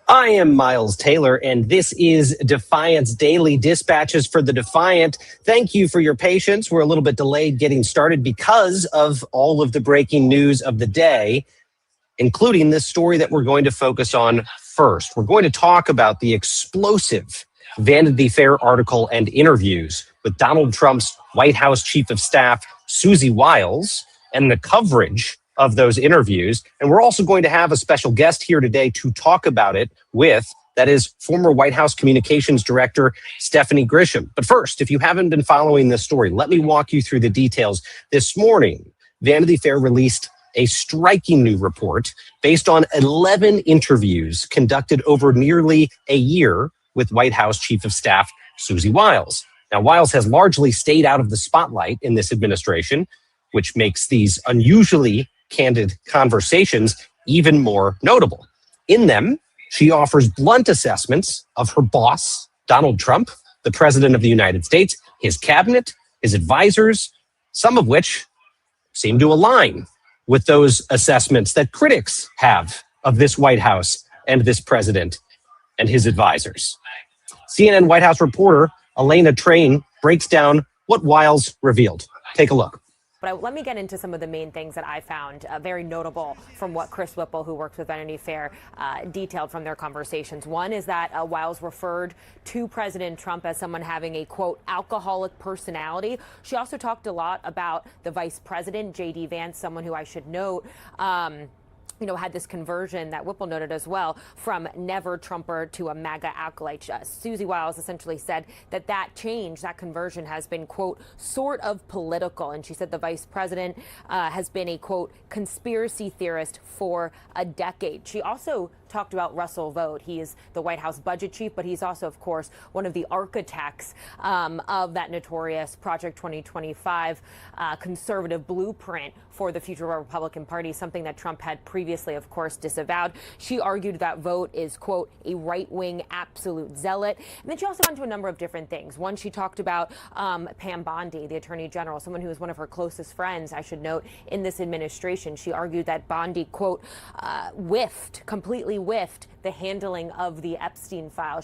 I am Miles Taylor, and this is Defiance Daily Dispatches for the Defiant. Thank you for your patience. We're a little bit delayed getting started because of all of the breaking news of the day, including this story that we're going to focus on first. We're going to talk about the explosive Vanity Fair article and interviews with Donald Trump's White House Chief of Staff, Susie Wiles, and the coverage of those interviews. And we're also going to have a special guest here today to talk about it with, that is former White House Communications Director Stephanie Grisham. But first, if you haven't been following this story, let me walk you through the details. This morning, Vanity Fair released a striking new report based on 11 interviews conducted over nearly a year with White House Chief of Staff Susie Wiles. Now, Wiles has largely stayed out of the spotlight in this administration, which makes these unusually candid conversations even more notable. In them, she offers blunt assessments of her boss, Donald Trump, the President of the United States, his cabinet, his advisors, some of which seem to align with those assessments that critics have of this White House and this president and his advisors. CNN White House reporter Elena Train breaks down what Wiles revealed. Take a look. But let me get into some of the main things that I found very notable from what Chris Whipple, who works with Vanity Fair, detailed from their conversations. One is that Wiles referred to President Trump as someone having a, quote, alcoholic personality. She also talked a lot about the vice president, J.D. Vance, someone who I should note, had this conversion that Whipple noted as well from never Trumper to a MAGA acolyte. Susie Wiles essentially said that change, that conversion has been, quote, sort of political. And she said the vice president has been a, quote, conspiracy theorist for a decade. She also talked about Russell Vought. He is the White House budget chief, but he's also, of course, one of the architects of that notorious Project 2025 conservative blueprint for the future of our Republican Party, something that Trump had previously, of course, disavowed. She argued that Vought is, quote, a right-wing absolute zealot. And then she also went into a number of different things. One, she talked about Pam Bondi, the attorney general, someone who is one of her closest friends, I should note, in this administration. She argued that Bondi, quote, completely whiffed the handling of the Epstein file.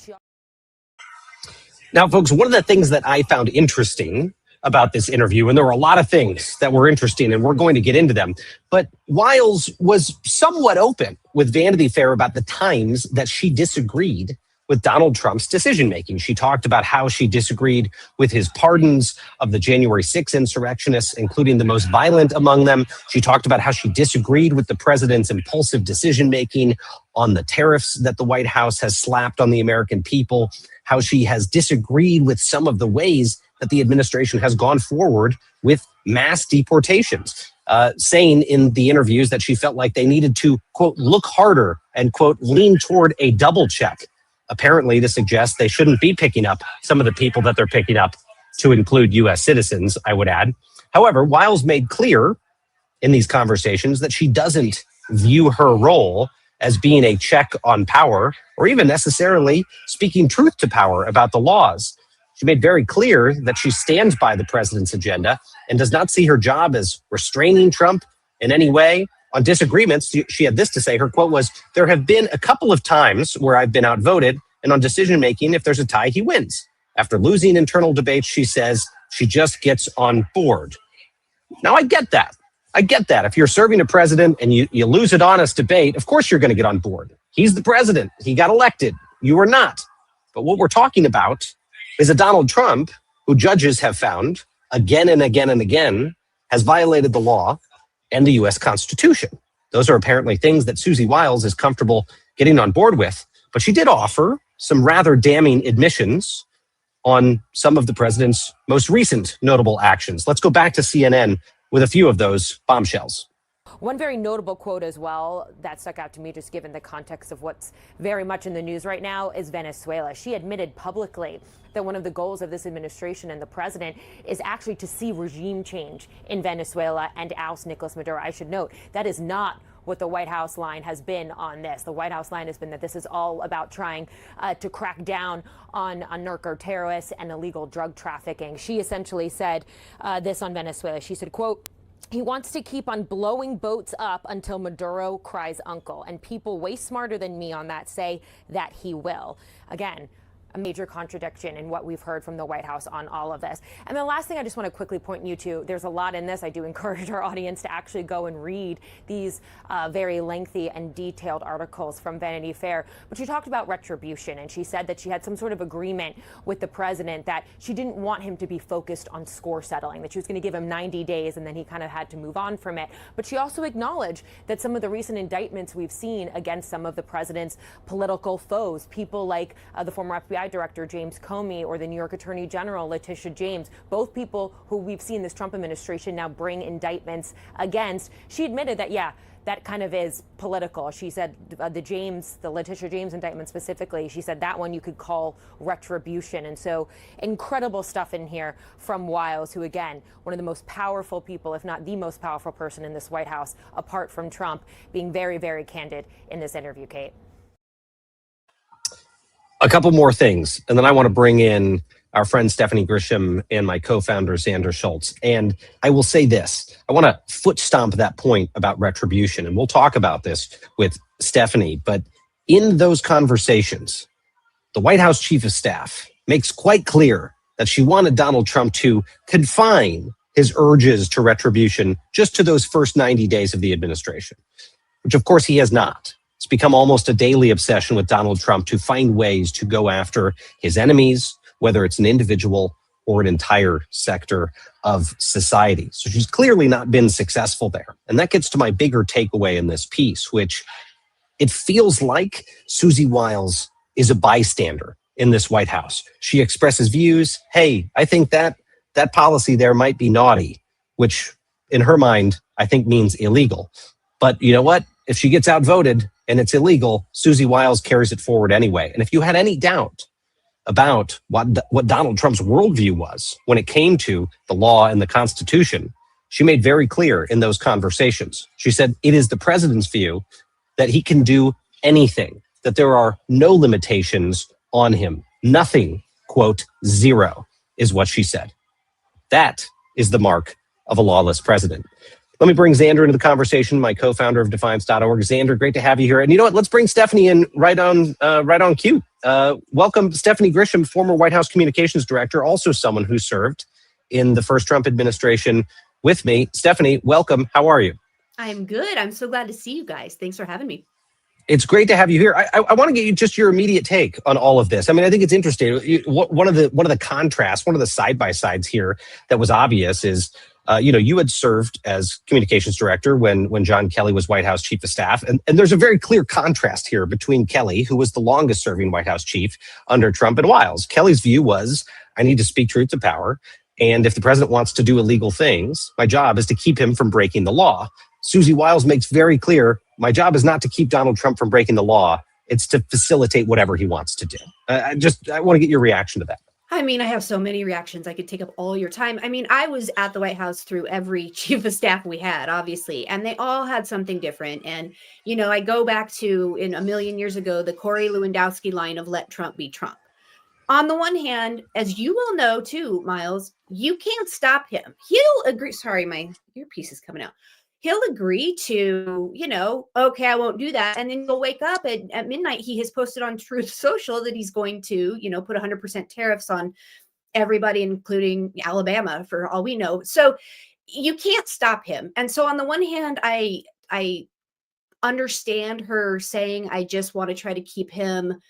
Now, folks, one of the things that I found interesting about this interview, and there were a lot of things that were interesting, and we're going to get into them, but Wiles was somewhat open with Vanity Fair about the times that she disagreed with Donald Trump's decision-making. She talked about how she disagreed with his pardons of the January 6 insurrectionists, including the most violent among them. She talked about how she disagreed with the president's impulsive decision-making on the tariffs that the White House has slapped on the American people, how she has disagreed with some of the ways that the administration has gone forward with mass deportations, saying in the interviews that she felt like they needed to, quote, look harder and, quote, lean toward a double check, apparently to suggest they shouldn't be picking up some of the people that they're picking up, to include U.S. citizens, I would add. However, Wiles made clear in these conversations that she doesn't view her role as being a check on power or even necessarily speaking truth to power about the laws. She made very clear that she stands by the president's agenda and does not see her job as restraining Trump in any way. On disagreements, she had this to say. Her quote was, "There have been a couple of times where I've been outvoted, and on decision-making, if there's a tie, he wins. After losing internal debates," she says, "she just gets on board." Now, I get that. I get that. If you're serving a president and you lose an honest debate, of course you're going to get on board. He's the president. He got elected. You are not. But what we're talking about is a Donald Trump who judges have found again and again and again has violated the law and the U.S. Constitution. Those are apparently things that Susie Wiles is comfortable getting on board with. But she did offer some rather damning admissions on some of the president's most recent notable actions. Let's go back to CNN with a few of those bombshells. One very notable quote as well that stuck out to me, just given the context of what's very much in the news right now, is Venezuela. She admitted publicly that one of the goals of this administration and the president is actually to see regime change in Venezuela and oust Nicolas Maduro. I should note that is not what the White House line has been on this. The White House line has been that this is all about trying to crack down on narco-terrorists and illegal drug trafficking. She essentially said this on Venezuela. She said, quote, He wants to keep on blowing boats up until Maduro cries uncle. And people way smarter than me on that say that he will. Again, a major contradiction in what we've heard from the White House on all of this. And the last thing I just want to quickly point you to, there's a lot in this. I do encourage our audience to actually go and read these very lengthy and detailed articles from Vanity Fair. But she talked about retribution, and she said that she had some sort of agreement with the president that she didn't want him to be focused on score settling, that she was going to give him 90 days and then he kind of had to move on from it. But she also acknowledged that some of the recent indictments we've seen against some of the president's political foes, people like the former FBI Director James Comey or the New York Attorney General Letitia James, both people who we've seen this Trump administration now bring indictments against. She admitted that, yeah, that kind of is political. She said the Letitia James indictment specifically, she said that one you could call retribution. And so incredible stuff in here from Wiles, who, again, one of the most powerful people, if not the most powerful person in this White House, apart from Trump, being very, very candid in this interview, Kate. A couple more things, and then I want to bring in our friend Stephanie Grisham and my co-founder Xander Schultz. And I will say this, I want to foot stomp that point about retribution, and we'll talk about this with Stephanie. But in those conversations, the White House Chief of Staff makes quite clear that she wanted Donald Trump to confine his urges to retribution just to those first 90 days of the administration, which of course he has not. It's become almost a daily obsession with Donald Trump to find ways to go after his enemies, whether it's an individual or an entire sector of society. So she's clearly not been successful there. And that gets to my bigger takeaway in this piece, which it feels like Susie Wiles is a bystander in this White House. She expresses views. Hey, I think that policy there might be naughty, which in her mind, I think means illegal. But you know what? If she gets outvoted and it's illegal, Susie Wiles carries it forward anyway. And if you had any doubt about what Donald Trump's worldview was when it came to the law and the Constitution, she made very clear in those conversations. She said it is the president's view that he can do anything, that there are no limitations on him. Nothing, quote, zero, is what she said. That is the mark of a lawless president. Let me bring Xander into the conversation, my co-founder of defiance.org. Xander, great to have you here. And you know what? Let's bring Stephanie in right on cue. Welcome, Stephanie Grisham, former White House communications director, also someone who served in the first Trump administration with me. Stephanie, welcome. How are you? I'm good. I'm so glad to see you guys. Thanks for having me. It's great to have you here. I want to get you just your immediate take on all of this. I mean, I think it's interesting. One of the contrasts, one of the side-by-sides here that was obvious is, you had served as communications director when John Kelly was White House chief of staff. And there's a very clear contrast here between Kelly, who was the longest serving White House chief under Trump, and Wiles. Kelly's view was, I need to speak truth to power. And if the president wants to do illegal things, my job is to keep him from breaking the law. Susie Wiles makes very clear, my job is not to keep Donald Trump from breaking the law. It's to facilitate whatever he wants to do. I want to get your reaction to that. I mean, I have so many reactions. I could take up all your time. I mean, I was at the White House through every chief of staff we had, obviously, and they all had something different. And, I go back to in a million years ago, the Corey Lewandowski line of let Trump be Trump. On the one hand, as you will know too, Miles, you can't stop him. He'll agree. Sorry, my earpiece is coming out. He'll agree to, okay, I won't do that. And then you'll wake up at midnight. He has posted on Truth Social that he's going to, put 100% tariffs on everybody, including Alabama, for all we know. So you can't stop him. And so on the one hand, I understand her saying, I just want to try to keep him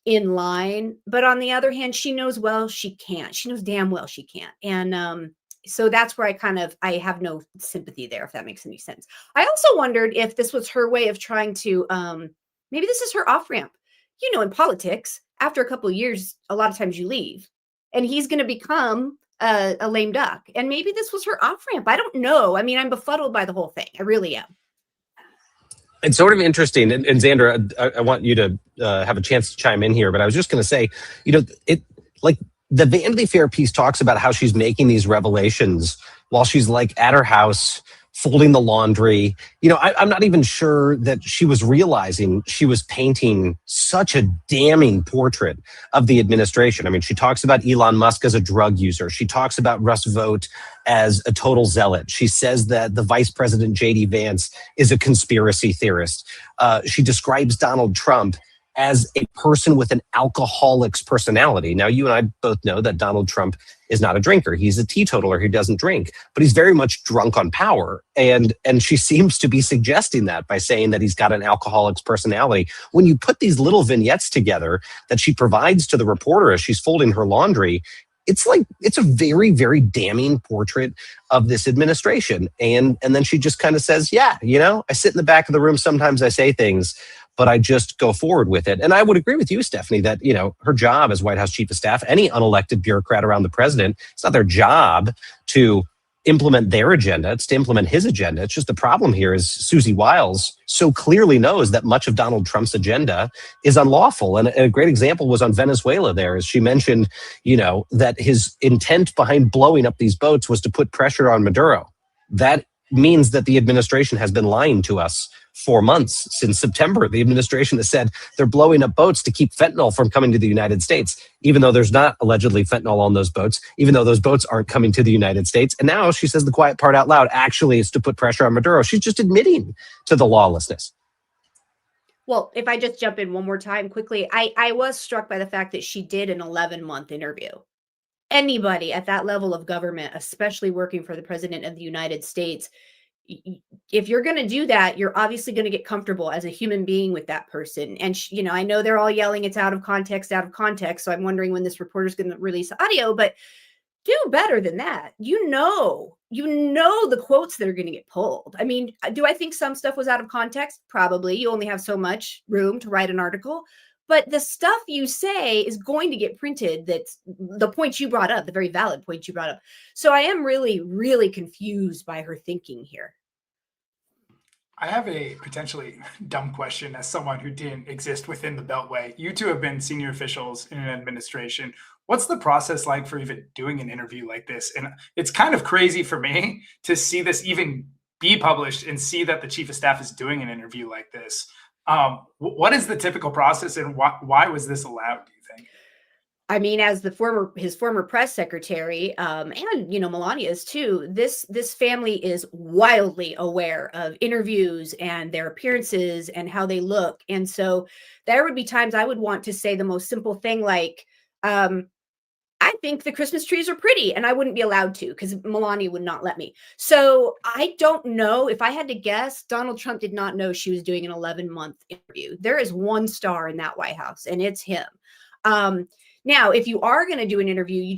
in line. But on the other hand, she knows well she can't. She knows damn well she can't. And, so that's where I have no sympathy there, if that makes any sense. I also wondered if this was her way of trying to, maybe this is her off ramp. In politics, after a couple of years, a lot of times you leave and he's going to become a lame duck. And maybe this was her off ramp. I don't know. I mean, I'm befuddled by the whole thing. I really am. It's sort of interesting. And Xander, I want you to have a chance to chime in here, but I was just going to say, the Vanity Fair piece talks about how she's making these revelations while she's at her house folding the laundry. I'm not even sure that she was realizing she was painting such a damning portrait of the administration. I mean, she talks about Elon Musk as a drug user. She talks about Russ Vought as a total zealot. She says that the vice president, J.D. Vance, is a conspiracy theorist. She describes Donald Trump as a person with an alcoholic's personality. Now, you and I both know that Donald Trump is not a drinker. He's a teetotaler who doesn't drink, but he's very much drunk on power. And she seems to be suggesting that by saying that he's got an alcoholic's personality. When you put these little vignettes together that she provides to the reporter as she's folding her laundry, it's a very, very damning portrait of this administration. And then she just kind of says, yeah, I sit in the back of the room. Sometimes I say things, but I just go forward with it. And I would agree with you, Stephanie, that, her job as White House Chief of Staff, any unelected bureaucrat around the president, it's not their job to implement their agenda. It's to implement his agenda. It's just the problem here is Susie Wiles so clearly knows that much of Donald Trump's agenda is unlawful. And a great example was on Venezuela there, as she mentioned, that his intent behind blowing up these boats was to put pressure on Maduro. That means that the administration has been lying to us for months. Since September, the administration has said they're blowing up boats to keep fentanyl from coming to the United States, even though there's not allegedly fentanyl on those boats, even though those boats aren't coming to the United States. And now she says the quiet part out loud actually is to put pressure on Maduro. She's just admitting to the lawlessness. Well, if I just jump in one more time quickly, I was struck by the fact that she did an 11-month interview. Anybody at that level of government, especially working for the president of the United States, if you're going to do that, you're obviously going to get comfortable as a human being with that person. And, I know they're all yelling it's out of context. So I'm wondering when this reporter's going to release audio, but do better than that. You know the quotes that are going to get pulled. I mean, do I think some stuff was out of context? Probably. You only have so much room to write an article. But the stuff you say is going to get printed. That's the points you brought up, the very valid points you brought up. So I am really, really confused by her thinking here. I have a potentially dumb question as someone who didn't exist within the Beltway. You two have been senior officials in an administration. What's the process like for even doing an interview like this? And it's kind of crazy for me to see this even be published and see that the chief of staff is doing an interview like this. What is the typical process, and why was this allowed, do you think? I mean, as his former press secretary, and Melania's too, this family is wildly aware of interviews and their appearances and how they look. And so there would be times I would want to say the most simple thing like, I think the Christmas trees are pretty, and I wouldn't be allowed to because Melania would not let me. So I don't know. If I had to guess, Donald Trump did not know she was doing an 11-month interview. There is one star in that White House, and it's him. Now, if you are going to do an interview, you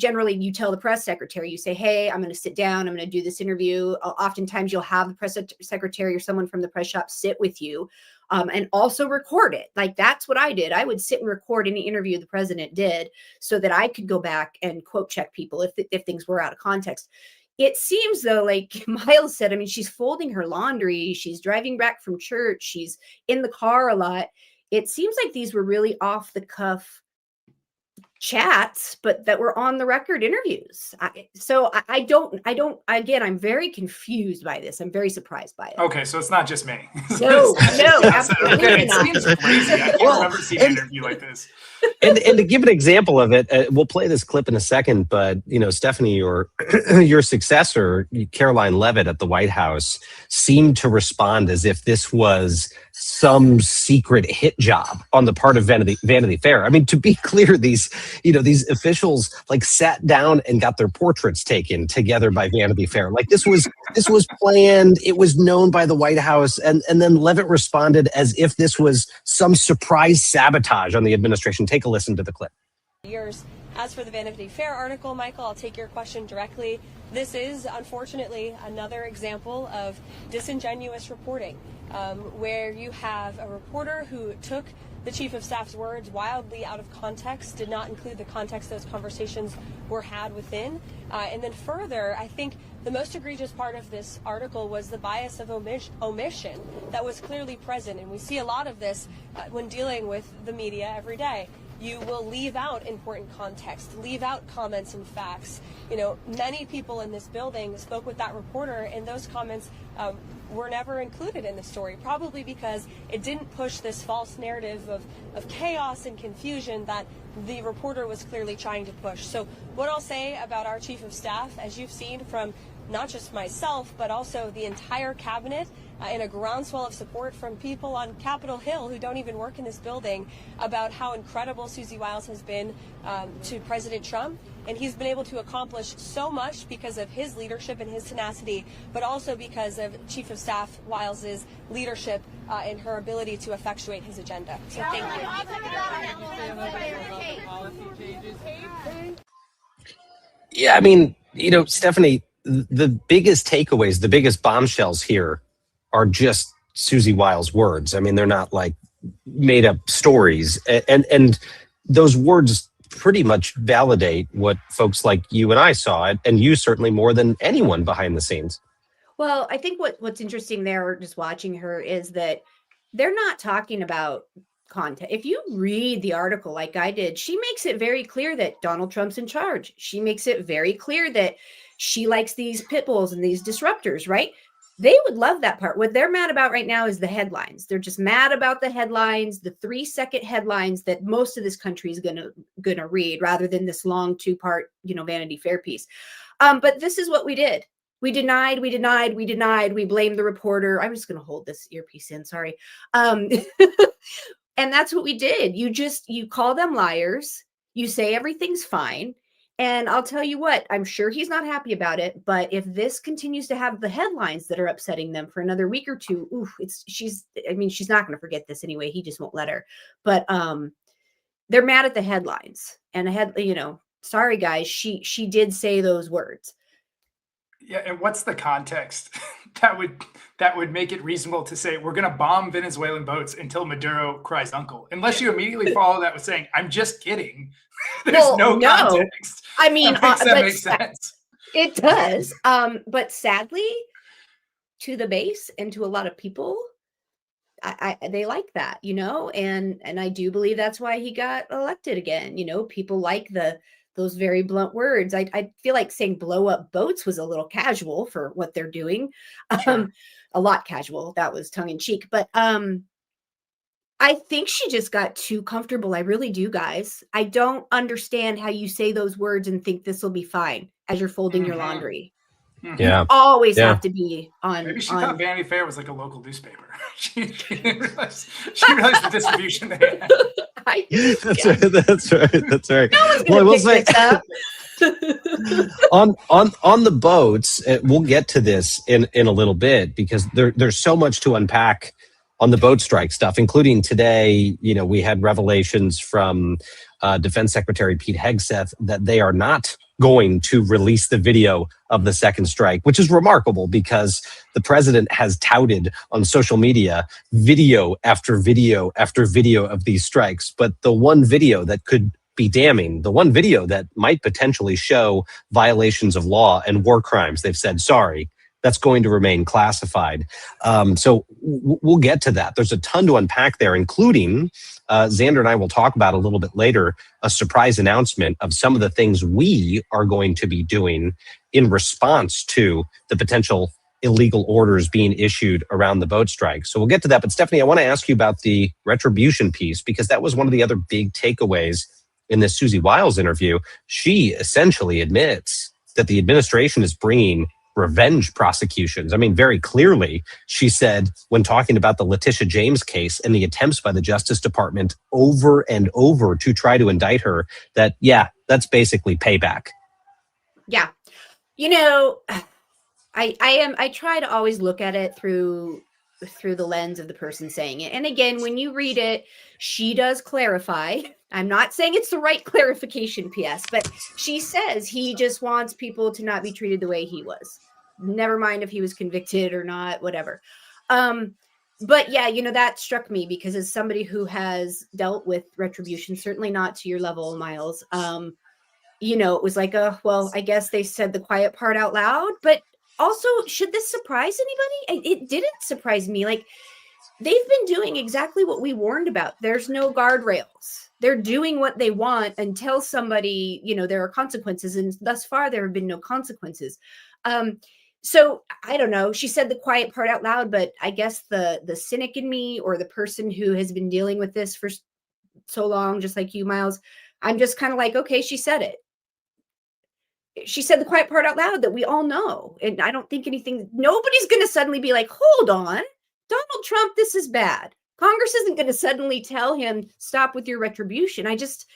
tell the press secretary, you say, hey, I'm going to sit down. I'm going to do this interview. Oftentimes you'll have the press secretary or someone from the press shop sit with you and also record it. Like that's what I did. I would sit and record any interview the president did so that I could go back and quote check people if things were out of context. It seems though, like Miles said, I mean, she's folding her laundry. She's driving back from church. She's in the car a lot. It seems like these were really off the cuff chats, but that were on the record interviews. Again, I'm very confused by this. I'm very surprised by it. Okay, so it's not just me. No, absolutely not. It seems crazy. I can't remember seeing an interview like this. And to give an example of it, we'll play this clip in a second, but, Stephanie, your successor, Caroline Leavitt at the White House, seemed to respond as if this was some secret hit job on the part of Vanity Fair. I mean, to be clear, these officials sat down and got their portraits taken together by Vanity Fair. This was planned. It was known by the White House. And then Leavitt responded as if this was some surprise sabotage on the administration. Take a listen to the clip. As for the Vanity Fair article, Michael, I'll take your question directly. This is, unfortunately, another example of disingenuous reporting, where you have a reporter who took the chief of staff's words wildly out of context, did not include the context those conversations were had within. And then further, I think the most egregious part of this article was the bias of omission that was clearly present. And we see a lot of this when dealing with the media every day. you will leave out important context, leave out comments and facts. You know, many people in this building spoke with that reporter, and those comments were never included in the story, probably because it didn't push this false narrative of chaos and confusion that the reporter was clearly trying to push. So what I'll say about our chief of staff, as you've seen from not just myself, but also the entire cabinet, and a groundswell of support from people on Capitol Hill who don't even work in this building, about how incredible Susie Wiles has been to President Trump. And he's been able to accomplish so much because of his leadership and his tenacity, but also because of Chief of Staff Wiles's leadership and her ability to effectuate his agenda. So thank you. Yeah, I mean, you know, Stephanie, the biggest takeaways, the biggest bombshells here are just Susie Wiles' words. I mean, they're not like made up stories. And those words pretty much validate what folks like you and I saw, and you certainly more than anyone behind the scenes. Well, I think what's interesting there, just watching her, is that they're not talking about content. If you read the article like I did, she makes it very clear that Donald Trump's in charge. She makes it very clear that she likes these pit bulls and these disruptors, right? They would love that part. What they're mad about right now is the headlines. They're just mad about the headlines, the 3-second headlines that most of this country is gonna read, rather than this long 2-part, Vanity Fair piece. But this is what we did. We denied, we blamed the reporter. I'm just going to hold this earpiece in, sorry. And that's what we did. You call them liars. You say everything's fine. And I'll tell you what, I'm sure he's not happy about it. But if this continues to have the headlines that are upsetting them for another week or two, she's not going to forget this anyway. He just won't let her. But they're mad at the headlines. And sorry guys, she did say those words. Yeah, and what's the context that would make it reasonable to say we're going to bomb Venezuelan boats until Maduro cries uncle? Unless you immediately follow that with saying, "I'm just kidding." There's no context. I mean, that makes sense. It does. But sadly, to the base and to a lot of people, they like that, and I do believe that's why he got elected again. People like those very blunt words. I feel like saying blow up boats was a little casual for what they're doing. Sure. A lot casual. That was tongue in cheek. But I think she just got too comfortable. I really do, guys. I don't understand how you say those words and think this will be fine as you're folding your laundry. Mm-hmm. Yeah. You always have to be on. Maybe she thought Vanity Fair was like a local newspaper. she didn't realize the distribution they had. That's right. No one's gonna pick this up. on the boats, we'll get to this in a little bit, because there's so much to unpack on the boat strike stuff, including today. We had revelations from Defense Secretary Pete Hegseth that they are not going to release the video of the second strike, which is remarkable because the president has touted on social media video after video after video of these strikes. But the one video that could be damning, the one video that might potentially show violations of law and war crimes, they've said, sorry, that's going to remain classified. So we'll get to that. There's a ton to unpack there, including Xander and I will talk about a little bit later, a surprise announcement of some of the things we are going to be doing in response to the potential illegal orders being issued around the boat strike. So we'll get to that. But Stephanie, I want to ask you about the retribution piece, because that was one of the other big takeaways in this Susie Wiles interview. She essentially admits that the administration is bringing revenge prosecutions. I mean, very clearly, she said when talking about the Letitia James case and the attempts by the Justice Department over and over to try to indict her, that, yeah, that's basically payback. Yeah. I try to always look at it through the lens of the person saying it. And again, when you read it, she does clarify. I'm not saying it's the right clarification, P.S., but she says he just wants people to not be treated the way he was. Never mind if he was convicted or not, whatever. But yeah, that struck me because as somebody who has dealt with retribution, certainly not to your level, Miles, it was like, well, I guess they said the quiet part out loud, but also, should this surprise anybody? It didn't surprise me. Like, they've been doing exactly what we warned about. There's no guardrails. They're doing what they want until somebody, there are consequences. And thus far, there have been no consequences. So I don't know. She said the quiet part out loud, but I guess the cynic in me, or the person who has been dealing with this for so long, just like you, Miles, I'm just kind of like, okay, she said it. She said the quiet part out loud that we all know. And I don't think nobody's going to suddenly be like, hold on, Donald Trump, this is bad. Congress isn't going to suddenly tell him, stop with your retribution. I guess,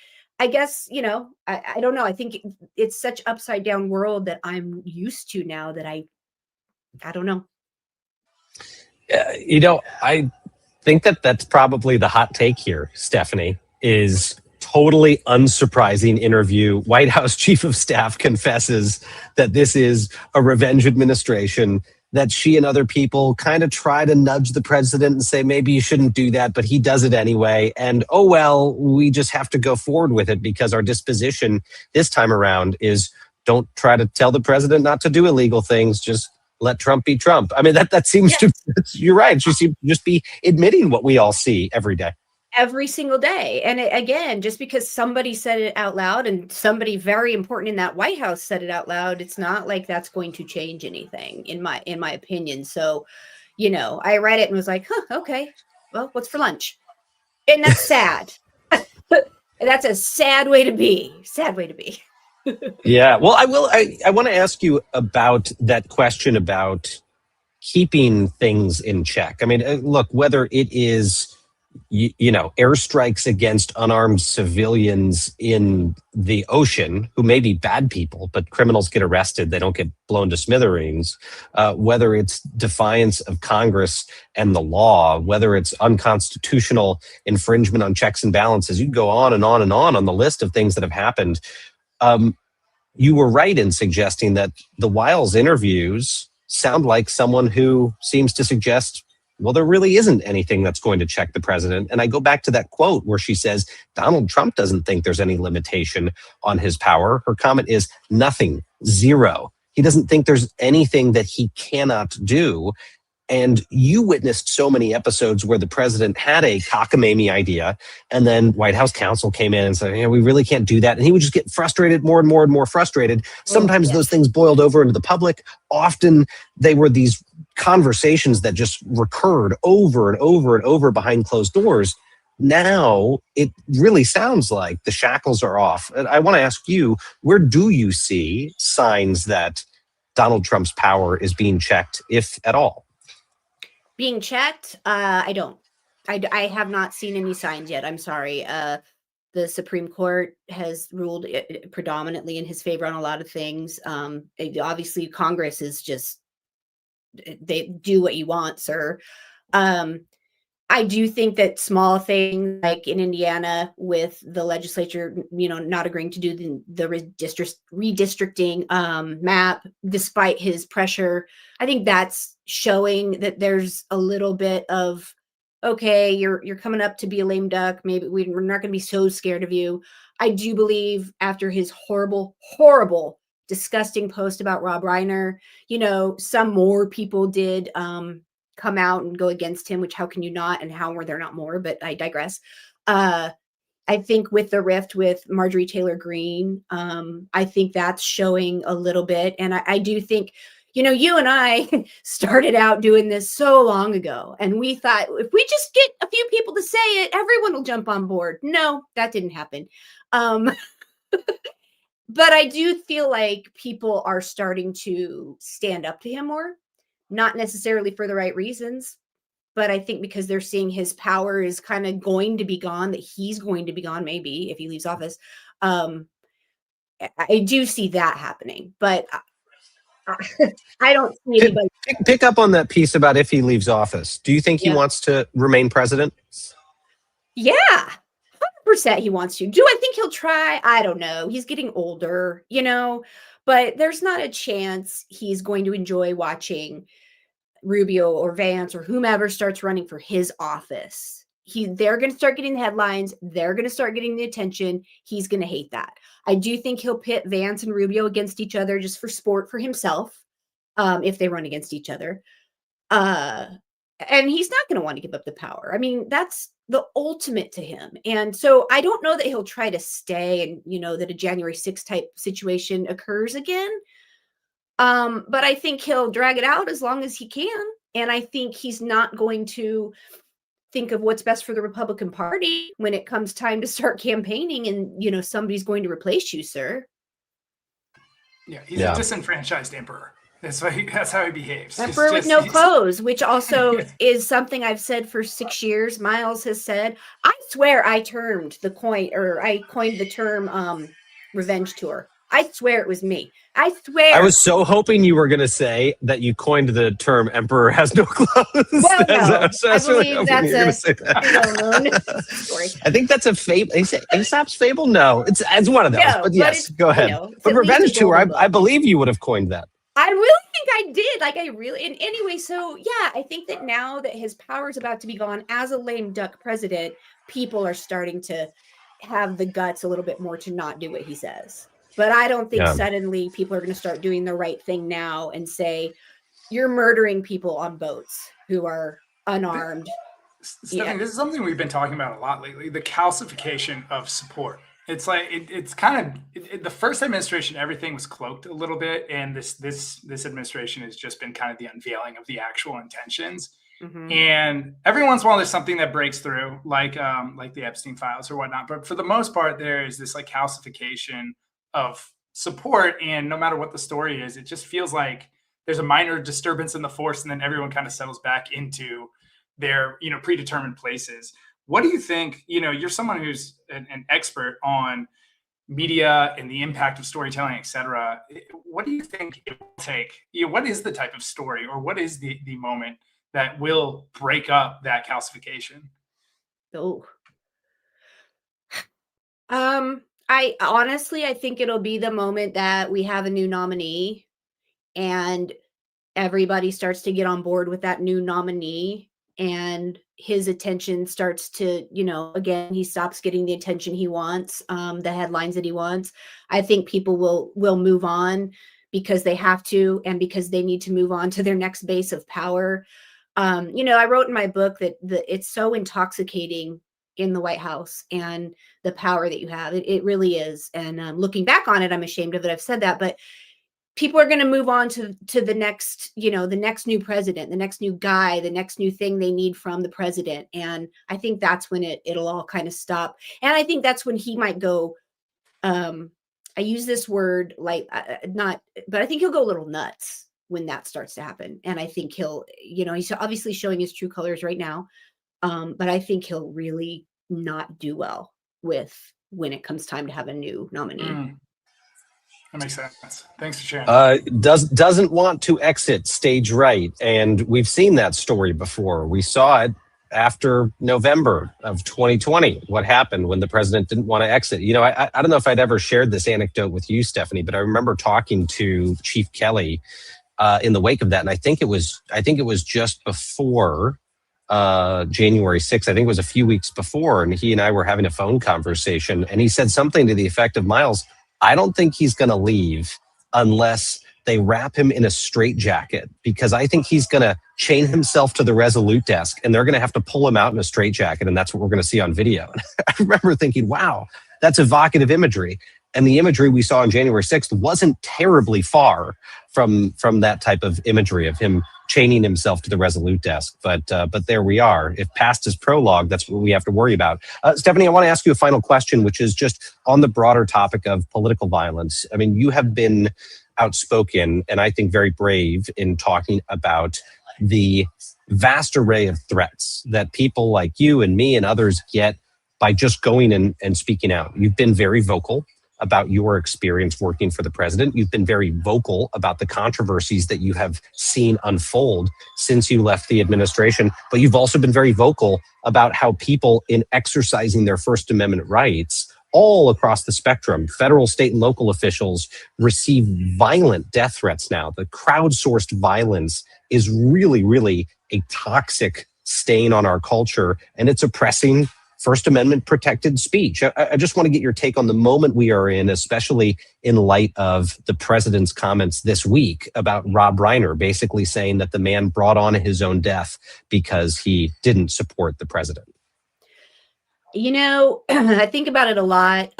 I don't know. I think it's such upside down world that I'm used to now that I don't know. I think that's probably the hot take here, Stephanie, is totally unsurprising interview. White House Chief of Staff confesses that this is a revenge administration, that she and other people kind of try to nudge the president and say, maybe you shouldn't do that, but he does it anyway. And, oh, well, we just have to go forward with it because our disposition this time around is don't try to tell the president not to do illegal things. Just let Trump be Trump. I mean, that seems to, you're right. She seems to just be admitting what we all see every day. Every single day. And again, just because somebody said it out loud and somebody very important in that White House said it out loud, it's not like that's going to change anything in my opinion. So, I read it and was like, okay, well, what's for lunch? And that's sad. That's a sad way to be. Sad way to be. Yeah. Well, I want to ask you about that question about keeping things in check. I mean, look, whether it is airstrikes against unarmed civilians in the ocean who may be bad people, but criminals get arrested, they don't get blown to smithereens, whether it's defiance of Congress and the law, whether it's unconstitutional infringement on checks and balances, you can go on and on and on the list of things that have happened. You were right in suggesting that the Wiles interviews sound like someone who seems to suggest, well, there really isn't anything that's going to check the president. And I go back to that quote where she says, Donald Trump doesn't think there's any limitation on his power. Her comment is nothing, zero. He doesn't think there's anything that he cannot do. And you witnessed so many episodes where the president had a cockamamie idea, and then White House counsel came in and said, we really can't do that. And he would just get frustrated, more and more and more frustrated. Sometimes those things boiled over into the public. Often they were these conversations that just recurred over and over and over behind closed doors. Now it really sounds like the shackles are off. And I want to ask you, where do you see signs that Donald Trump's power is being checked, if at all? Being checked? I don't. I have not seen any signs yet. I'm sorry. The Supreme Court has ruled predominantly in his favor on a lot of things. Obviously, Congress is just, they do what you want, sir. I do think that small things like in Indiana with the legislature, not agreeing to do the redistricting map, despite his pressure, I think that's showing that there's a little bit of, okay, you're coming up to be a lame duck. Maybe we're not going to be so scared of you. I do believe after his horrible, horrible, disgusting post about Rob Reiner, some more people did come out and go against him, which how can you not, and how were there not more? But I digress. I think with the rift with Marjorie Taylor Greene, I think that's showing a little bit. And I do think, you and I started out doing this so long ago, and we thought if we just get a few people to say it, everyone will jump on board. No, that didn't happen. But I do feel like people are starting to stand up to him more. Not necessarily for the right reasons, but I think because they're seeing his power is kind of going to be gone, that he's going to be gone, maybe if he leaves office. I do see that happening, but I don't see anybody. Pick up on that piece about if he leaves office. Do you think he wants to remain president? Yeah, 100% he wants to. Do I think he'll try? I don't know. He's getting older, but there's not a chance he's going to enjoy watching Rubio or Vance or whomever starts running for his office. They're going to start getting the headlines. They're going to start getting the attention. He's going to hate that. I do think he'll pit Vance and Rubio against each other just for sport for himself, if they run against each other. and he's not going to want to give up the power. I mean, that's the ultimate to him. And so I don't know that he'll try to stay and, that a January 6th type situation occurs again. But I think he'll drag it out as long as he can. And I think he's not going to think of what's best for the Republican Party when it comes time to start campaigning and, somebody's going to replace you, sir. Yeah, he's a disenfranchised emperor. That's how he behaves. Emperor with no clothes, which also is something I've said for 6 years. Miles has said, I swear I coined the term revenge tour. I swear it was me. I swear. I was so hoping you were going to say that you coined the term "emperor has no clothes." Well, no, I believe that's a well-known story. I think that's a fable. Aesop's fable? No, it's one of those. No, but yes, go ahead. But at revenge least a tour, golden book. I believe you would have coined that. I really think I did. And anyway, so yeah, I think that now that his power is about to be gone as a lame duck president, people are starting to have the guts a little bit more to not do what he says. But I don't think suddenly people are going to start doing the right thing now and say, you're murdering people on boats who are unarmed. Stephanie, this is something we've been talking about a lot lately, the calcification of support. It's like it's kind of the first administration, everything was cloaked a little bit, and this administration has just been kind of the unveiling of the actual intentions. Mm-hmm. And every once in a while, there's something that breaks through, like the Epstein files or whatnot. But for the most part, there is this like calcification of support, and no matter what the story is, it just feels like there's a minor disturbance in the force, and then everyone kind of settles back into their predetermined places. What do you think? You're someone who's an expert on media and the impact of storytelling, et cetera. What do you think it will take? What is the type of story, or what is the moment that will break up that calcification? I think it'll be the moment that we have a new nominee and everybody starts to get on board with that new nominee, and his attention starts to, again, he stops getting the attention he wants, the headlines that he wants. I think people will move on because they have to, and because they need to move on to their next base of power. I wrote in my book that it's so intoxicating in the White House and the power that you have. It really is. And looking back on it, I'm ashamed of it. I've said that, but people are going to move on to the next, the next new president, the next new guy, the next new thing they need from the president. And I think that's when it'll all kind of stop. And I think that's when he might go, I use this word but I think he'll go a little nuts when that starts to happen. And I think he'll, he's obviously showing his true colors right now. But I think he'll really not do well when it comes time to have a new nominee. That makes sense. Thanks for sharing. Doesn't want to exit stage right. And we've seen that story before. We saw it after November of 2020, what happened when the president didn't want to exit. I don't know if I'd ever shared this anecdote with you, Stephanie, but I remember talking to Chief Kelly in the wake of that. And I think it was just before January 6th. I think it was a few weeks before, and he and I were having a phone conversation, and he said something to the effect of, Miles, I don't think he's going to leave unless they wrap him in a straitjacket, because I think he's going to chain himself to the Resolute desk, and they're going to have to pull him out in a straitjacket, and that's what we're going to see on video. And I remember thinking, wow, that's evocative imagery. And the imagery we saw on January 6th wasn't terribly far from that type of imagery of him chaining himself to the Resolute desk. But there we are. If past is prologue, that's what we have to worry about. Stephanie, I want to ask you a final question, which is just on the broader topic of political violence. I mean, you have been outspoken and I think very brave in talking about the vast array of threats that people like you and me and others get by just going and speaking out. You've been very vocal about your experience working for the president. You've been very vocal about the controversies that you have seen unfold since you left the administration, but you've also been very vocal about how people in exercising their First Amendment rights all across the spectrum, federal, state, and local officials receive violent death threats now. The crowdsourced violence is really, really a toxic stain on our culture, and it's oppressing First Amendment protected speech. I just want to get your take on the moment we are in, especially in light of the president's comments this week about Rob Reiner, basically saying that the man brought on his own death because he didn't support the president. You know, I think about it a lot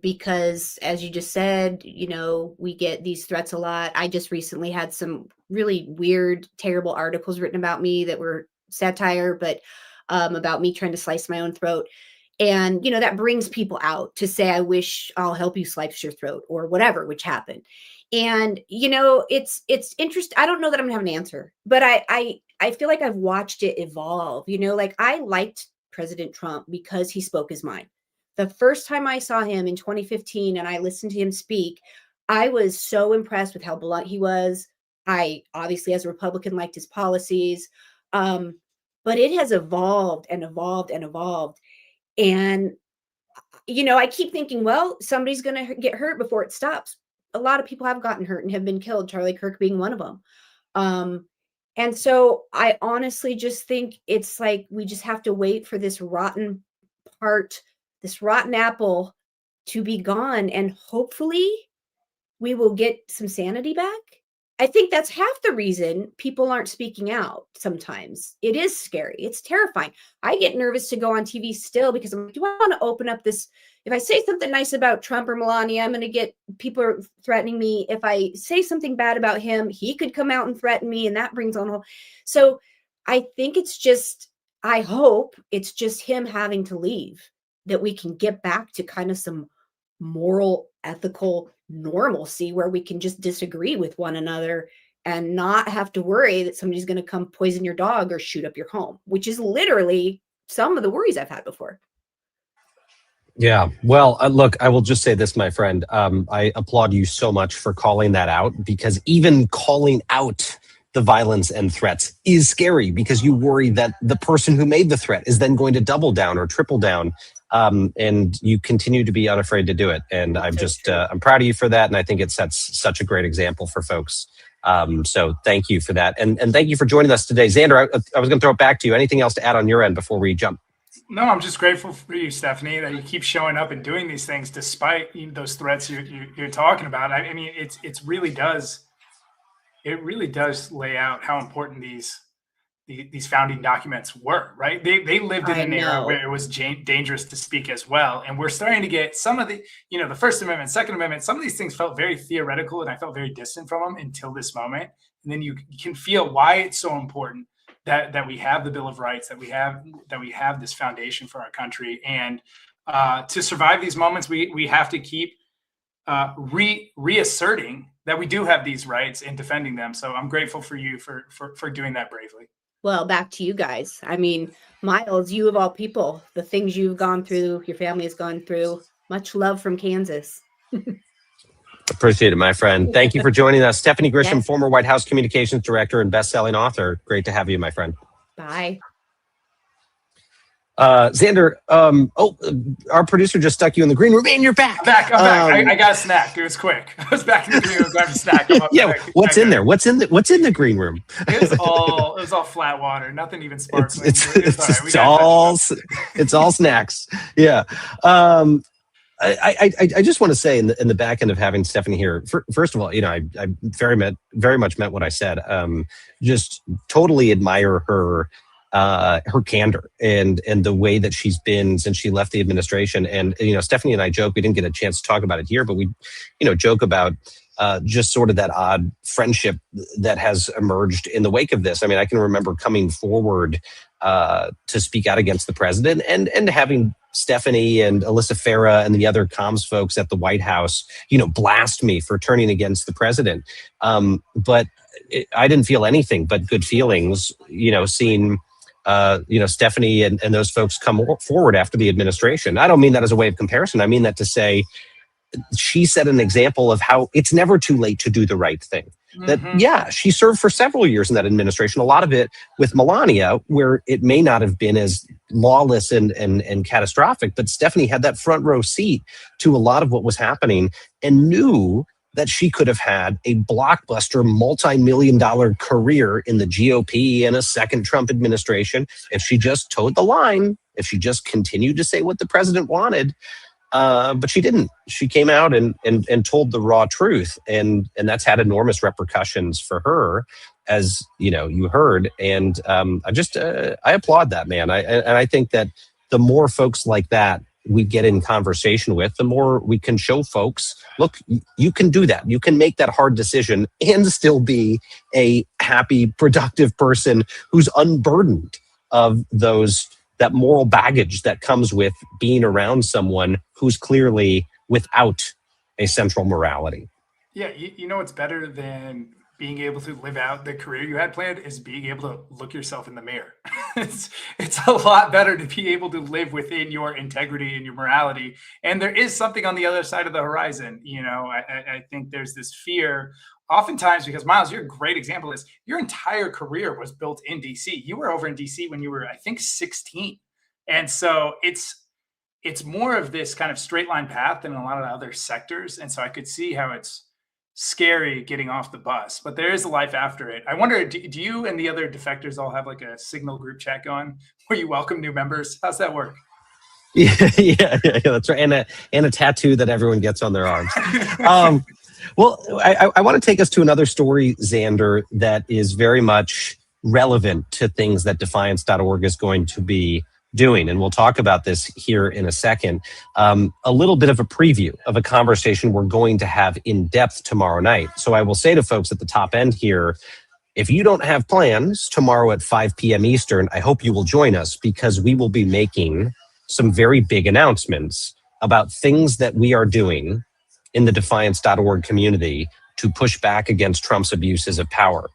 because, as you just said, you know, we get these threats a lot. I just recently had some really weird, terrible articles written about me that were satire, but about me trying to slice my own throat. And, you know, that brings people out to say, I wish I'll help you slice your throat or whatever, which happened. And, you know, it's interesting. I don't know that I'm gonna have an answer, but I feel like I've watched it evolve. You know, like I liked President Trump because he spoke his mind. The first time I saw him in 2015 and I listened to him speak, I was so impressed with how blunt he was. I obviously, as a Republican, liked his policies. But it has evolved and evolved and evolved. And, you know, I keep thinking, well, somebody's going to get hurt before it stops. A lot of people have gotten hurt and have been killed, Charlie Kirk being one of them. And so I honestly just think it's like we just have to wait for this rotten apple to be gone. And hopefully we will get some sanity back. I think that's half the reason people aren't speaking out sometimes. It is scary. It's terrifying. I get nervous to go on TV still because I'm like, do I want to open up this? If I say something nice about Trump or Melania, I'm going to get people threatening me. If I say something bad about him, he could come out and threaten me, and that brings on a whole. So I think I hope it's just him having to leave, that we can get back to kind of some moral, ethical normalcy where we can just disagree with one another and not have to worry that somebody's going to come poison your dog or shoot up your home, which is literally some of the worries I've had before. Yeah. Well, look, I will just say this, my friend. I applaud you so much for calling that out, because even calling out the violence and threats is scary, because you worry that the person who made the threat is then going to double down or triple down. And you continue to be unafraid to do it. And I'm just, I'm proud of you for that. And I think it sets such a great example for folks. So thank you for that. And thank you for joining us today. Xander, I was going to throw it back to you. Anything else to add on your end before we jump? No, I'm just grateful for you, Stephanie, that you keep showing up and doing these things despite those threats you're talking about. I mean, it really does lay out how important these founding documents were, right? They lived in an era where it was dangerous to speak as well. And we're starting to get some of the, the First Amendment, Second Amendment, some of these things felt very theoretical, and I felt very distant from them until this moment. And then you can feel why it's so important that we have the Bill of Rights, that we have this foundation for our country. And to survive these moments, we have to keep reasserting that we do have these rights and defending them. So I'm grateful for you for doing that bravely. Well, back to you guys. I mean, Miles, you of all people, the things you've gone through, your family has gone through, much love from Kansas. Appreciate it, my friend. Thank you for joining us. Stephanie Grisham, Yes. former White House communications director and best-selling author. Great to have you, my friend. Bye. Xander, our producer just stuck you in the green room, and you're back. I'm back. I got a snack. It was quick. I was back in the green room, grabbed a snack. Yeah, what's in there? What's in the green room? It was all flat water. Nothing even sparkling. It's all snacks. Yeah. I just want to say in the back end of having Stephanie here, first of all, I very much meant what I said. Just totally admire her candor and the way that she's been since she left the administration. And Stephanie and I joke, we didn't get a chance to talk about it here, but we joke about just sort of that odd friendship that has emerged in the wake of this. I mean, I can remember coming forward to speak out against the president and having Stephanie and Alyssa Farah and the other comms folks at the White House, blast me for turning against the president. But I didn't feel anything but good feelings, seeing Stephanie and those folks come forward after the administration. I don't mean that as a way of comparison. I mean that to say she set an example of how it's never too late to do the right thing. That, she served for several years in that administration, a lot of it with Melania, where it may not have been as lawless and catastrophic, but Stephanie had that front row seat to a lot of what was happening and knew that she could have had a blockbuster multi-million-dollar career in the GOP and a second Trump administration if she just towed the line if she just continued to say what the president wanted. But she didn't. She came out and told the raw truth, and that's had enormous repercussions for her, as you heard. And I applaud that, man. I think that the more folks like that we get in conversation with, the more we can show folks, look, you can do that. You can make that hard decision and still be a happy, productive person who's unburdened of that moral baggage that comes with being around someone who's clearly without a central morality. Yeah, you know what's better than being able to live out the career you had planned is being able to look yourself in the mirror. It's a lot better to be able to live within your integrity and your morality. And there is something on the other side of the horizon. I think there's this fear oftentimes, because Miles, you're a great example of this. Your entire career was built in DC. You were over in DC when you were, I think, 16. And so it's more of this kind of straight line path than a lot of other sectors. And so I could see how it's scary getting off the bus, but there is a life after it. I wonder, do you and the other defectors all have like a Signal group chat going where you welcome new members? How's that work? Yeah, that's right. And a tattoo that everyone gets on their arms. Well, I want to take us to another story, Xander, that is very much relevant to things that defiance.org is going to be doing. And we'll talk about this here in a second. A little bit of a preview of a conversation we're going to have in depth tomorrow night. So I will say to folks at the top end here, if you don't have plans tomorrow at 5 p.m. Eastern, I hope you will join us, because we will be making some very big announcements about things that we are doing in the defiance.org community to push back against Trump's abuses of power.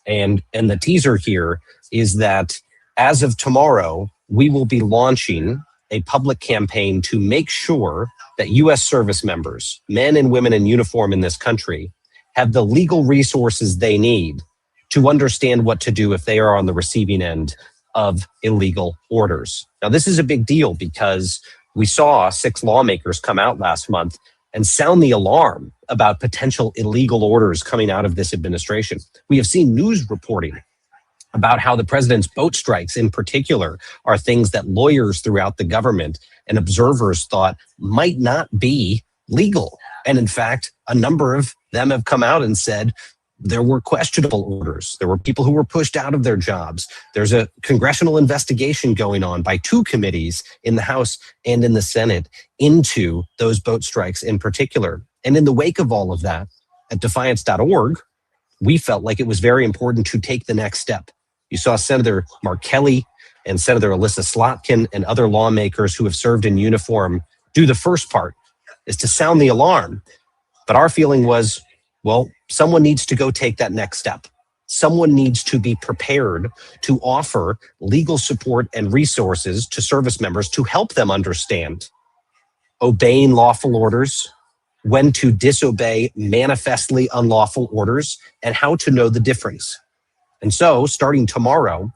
And the teaser here is that as of tomorrow, we will be launching a public campaign to make sure that U.S. service members, men and women in uniform in this country, have the legal resources they need to understand what to do if they are on the receiving end of illegal orders. Now, this is a big deal because we saw 6 lawmakers come out last month and sound the alarm about potential illegal orders coming out of this administration. We have seen news reporting about how the president's boat strikes in particular are things that lawyers throughout the government and observers thought might not be legal. And in fact, a number of them have come out and said there were questionable orders. There were people who were pushed out of their jobs. There's a congressional investigation going on by 2 committees in the House and in the Senate into those boat strikes in particular. And in the wake of all of that, at defiance.org, we felt like it was very important to take the next step. You saw Senator Mark Kelly and Senator Alyssa Slotkin and other lawmakers who have served in uniform do the first part, is to sound the alarm. But our feeling was, well, someone needs to go take that next step. Someone needs to be prepared to offer legal support and resources to service members to help them understand obeying lawful orders, when to disobey manifestly unlawful orders, and how to know the difference. And so, starting tomorrow,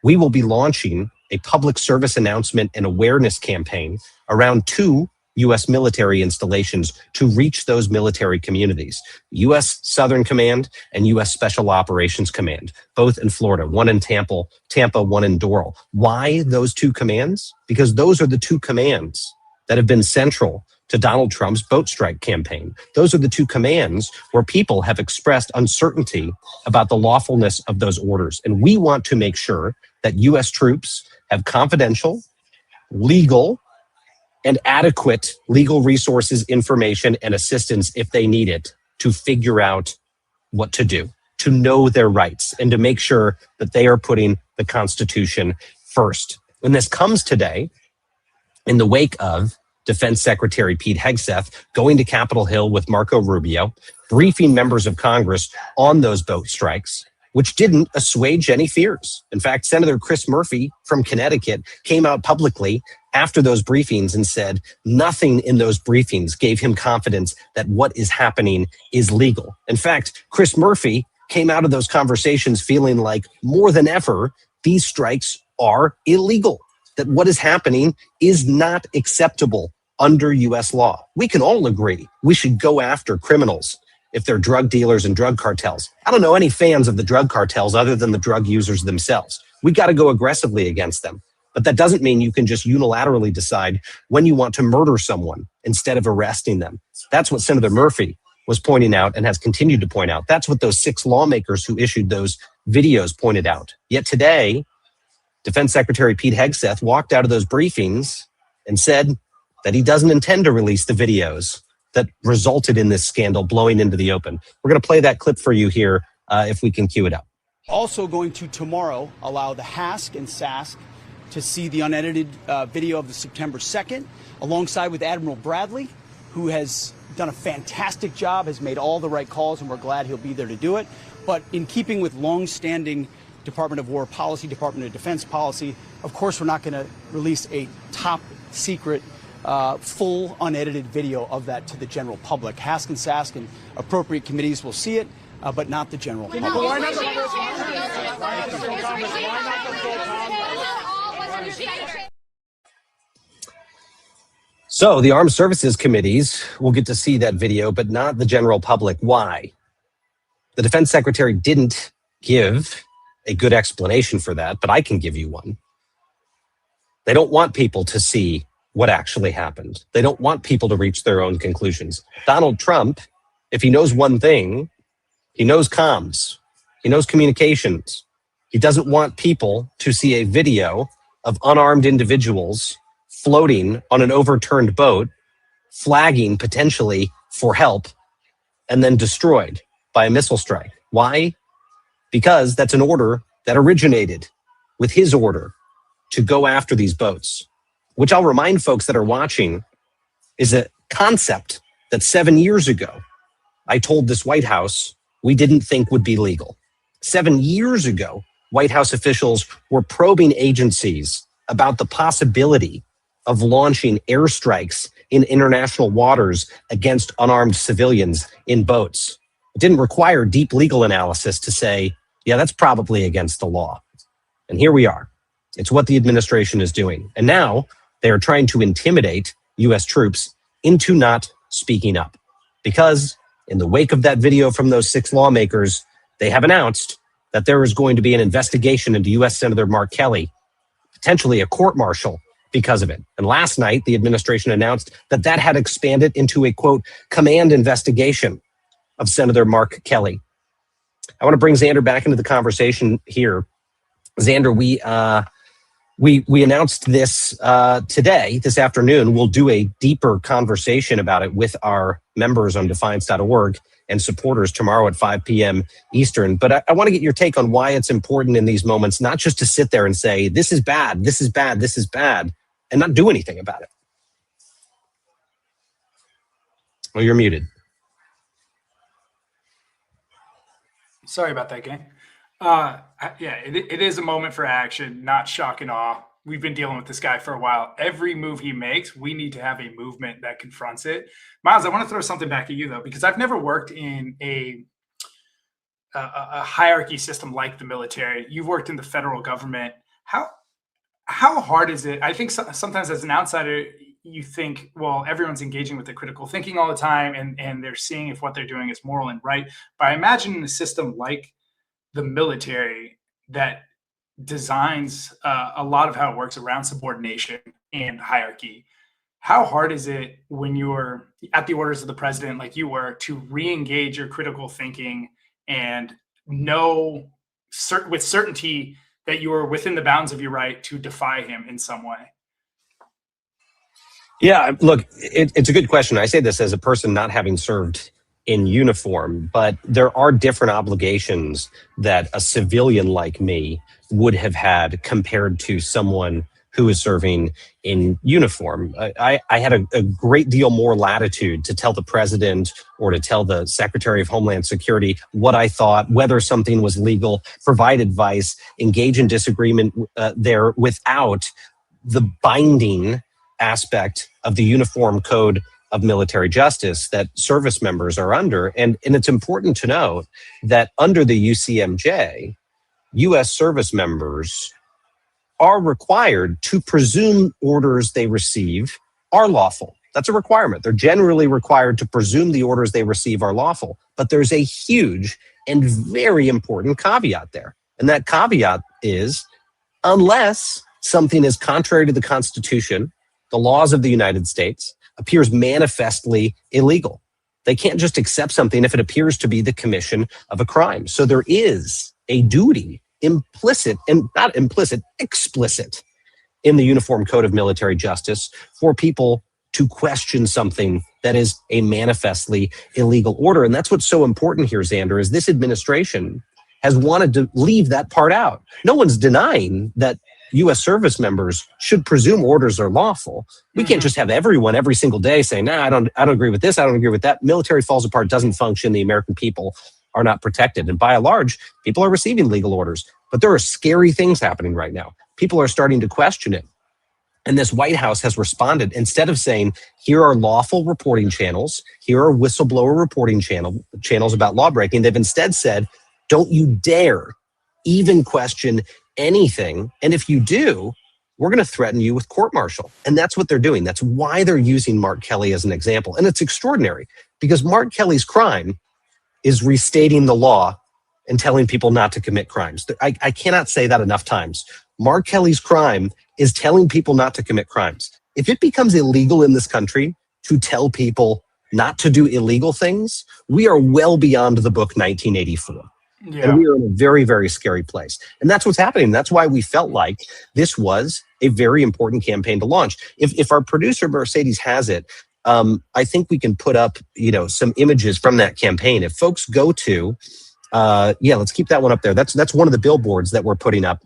we will be launching a public service announcement and awareness campaign around 2 U.S. military installations to reach those military communities, U.S. Southern Command and U.S. Special Operations Command, both in Florida, one in Tampa, one in Doral. Why those 2 commands? Because those are the 2 commands that have been central to Donald Trump's boat strike campaign. Those are the 2 commands where people have expressed uncertainty about the lawfulness of those orders. And we want to make sure that U.S. troops have confidential, legal, and adequate legal resources, information, and assistance if they need it to figure out what to do, to know their rights, and to make sure that they are putting the Constitution first. And this comes today in the wake of Defense Secretary Pete Hegseth going to Capitol Hill with Marco Rubio, briefing members of Congress on those boat strikes, which didn't assuage any fears. In fact, Senator Chris Murphy from Connecticut came out publicly after those briefings and said nothing in those briefings gave him confidence that what is happening is legal. In fact, Chris Murphy came out of those conversations feeling like more than ever, these strikes are illegal, that what is happening is not acceptable under U.S. law. We can all agree we should go after criminals if they're drug dealers and drug cartels. I don't know any fans of the drug cartels other than the drug users themselves. We got to go aggressively against them. But that doesn't mean you can just unilaterally decide when you want to murder someone instead of arresting them. That's what Senator Murphy was pointing out and has continued to point out. That's what those 6 lawmakers who issued those videos pointed out. Yet today, Defense Secretary Pete Hegseth walked out of those briefings and said that he doesn't intend to release the videos that resulted in this scandal blowing into the open. We're going to play that clip for you here if we can cue it up. Also going to tomorrow allow the HASC and SASC to see the unedited video of the September 2nd, alongside with Admiral Bradley, who has done a fantastic job, has made all the right calls, and we're glad he'll be there to do it. But in keeping with long-standing Department of War policy, Department of Defense policy, of course we're not going to release a top secret, full unedited video of that to the general public. HASC and SASC and appropriate committees will see it, but not the general public. So the Armed Services Committees will get to see that video, but not the general public. Why? The Defense Secretary didn't give a good explanation for that, but I can give you one. They don't want people to see what actually happened. They don't want people to reach their own conclusions. Donald Trump, if he knows one thing, he knows comms, he knows communications. He doesn't want people to see a video of unarmed individuals floating on an overturned boat, flagging potentially for help, and then destroyed by a missile strike. Why? Because that's an order that originated with his order to go after these boats, which I'll remind folks that are watching is a concept that 7 years ago, I told this White House we didn't think would be legal. 7 years ago, White House officials were probing agencies about the possibility of launching airstrikes in international waters against unarmed civilians in boats. It didn't require deep legal analysis to say, yeah, that's probably against the law. And here we are. It's what the administration is doing. And now they are trying to intimidate U.S. troops into not speaking up. Because in the wake of that video from those 6 lawmakers, they have announced that there is going to be an investigation into U.S. Senator Mark Kelly, potentially a court-martial because of it. And last night, the administration announced that that had expanded into a, quote, command investigation of Senator Mark Kelly. I want to bring Xander back into the conversation here. Xander, we announced this today, this afternoon. We'll do a deeper conversation about it with our members on defiance.org and supporters tomorrow at 5 p.m. Eastern. But I want to get your take on why it's important in these moments, not just to sit there and say, this is bad, this is bad, this is bad, and not do anything about it. Well, you're muted. Sorry about that, gang. Yeah, it is a moment for action, not shock and awe. We've been dealing with this guy for a while. Every move he makes, we need to have a movement that confronts it. Miles, I want to throw something back at you, though, because I've never worked in a hierarchy system like the military. You've worked in the federal government. How hard is it? I think sometimes as an outsider, you think, well, everyone's engaging with the critical thinking all the time, and they're seeing if what they're doing is moral and right. But I imagine in a system like the military that designs a lot of how it works around subordination and hierarchy, how hard is it when you're at the orders of the president, like you were, to re-engage your critical thinking and know with certainty that you are within the bounds of your right to defy him in some way? Yeah, look, it's a good question. I say this as a person not having served in uniform, but there are different obligations that a civilian like me would have had compared to someone who is serving in uniform. I had a great deal more latitude to tell the president or to tell the Secretary of Homeland Security what I thought, whether something was legal, provide advice, engage in disagreement there without the binding aspect of the Uniform Code of Military Justice that service members are under. And it's important to note that under the UCMJ, U.S. service members are required to presume orders they receive are lawful. That's a requirement. They're generally required to presume the orders they receive are lawful. But there's a huge and very important caveat there. And that caveat is unless something is contrary to the Constitution, the laws of the United States, appears manifestly illegal. They can't just accept something if it appears to be the commission of a crime. So there is a duty, implicit and not implicit, explicit in the Uniform Code of Military Justice for people to question something that is a manifestly illegal order. And that's what's so important here, Xander, is this administration has wanted to leave that part out. No one's denying that U.S. service members should presume orders are lawful. We can't just have everyone every single day saying, nah, I don't agree with this, I don't agree with that. Military falls apart, doesn't function, the American people are not protected. And by and large, people are receiving legal orders. But there are scary things happening right now. People are starting to question it. And this White House has responded. Instead of saying, here are lawful reporting channels, here are whistleblower reporting channels about lawbreaking, they've instead said, don't you dare even question anything. And if you do, we're going to threaten you with court-martial. And that's what they're doing. That's why they're using Mark Kelly as an example. And it's extraordinary because Mark Kelly's crime is restating the law and telling people not to commit crimes. I cannot say that enough times. Mark Kelly's crime is telling people not to commit crimes. If it becomes illegal in this country to tell people not to do illegal things, we are well beyond the book 1984. Yeah. And we are in a very, very scary place. And that's what's happening. That's why we felt like this was a very important campaign to launch. If our producer Mercedes has it, I think we can put up, some images from that campaign. If folks go to, let's keep that one up there. That's one of the billboards that we're putting up.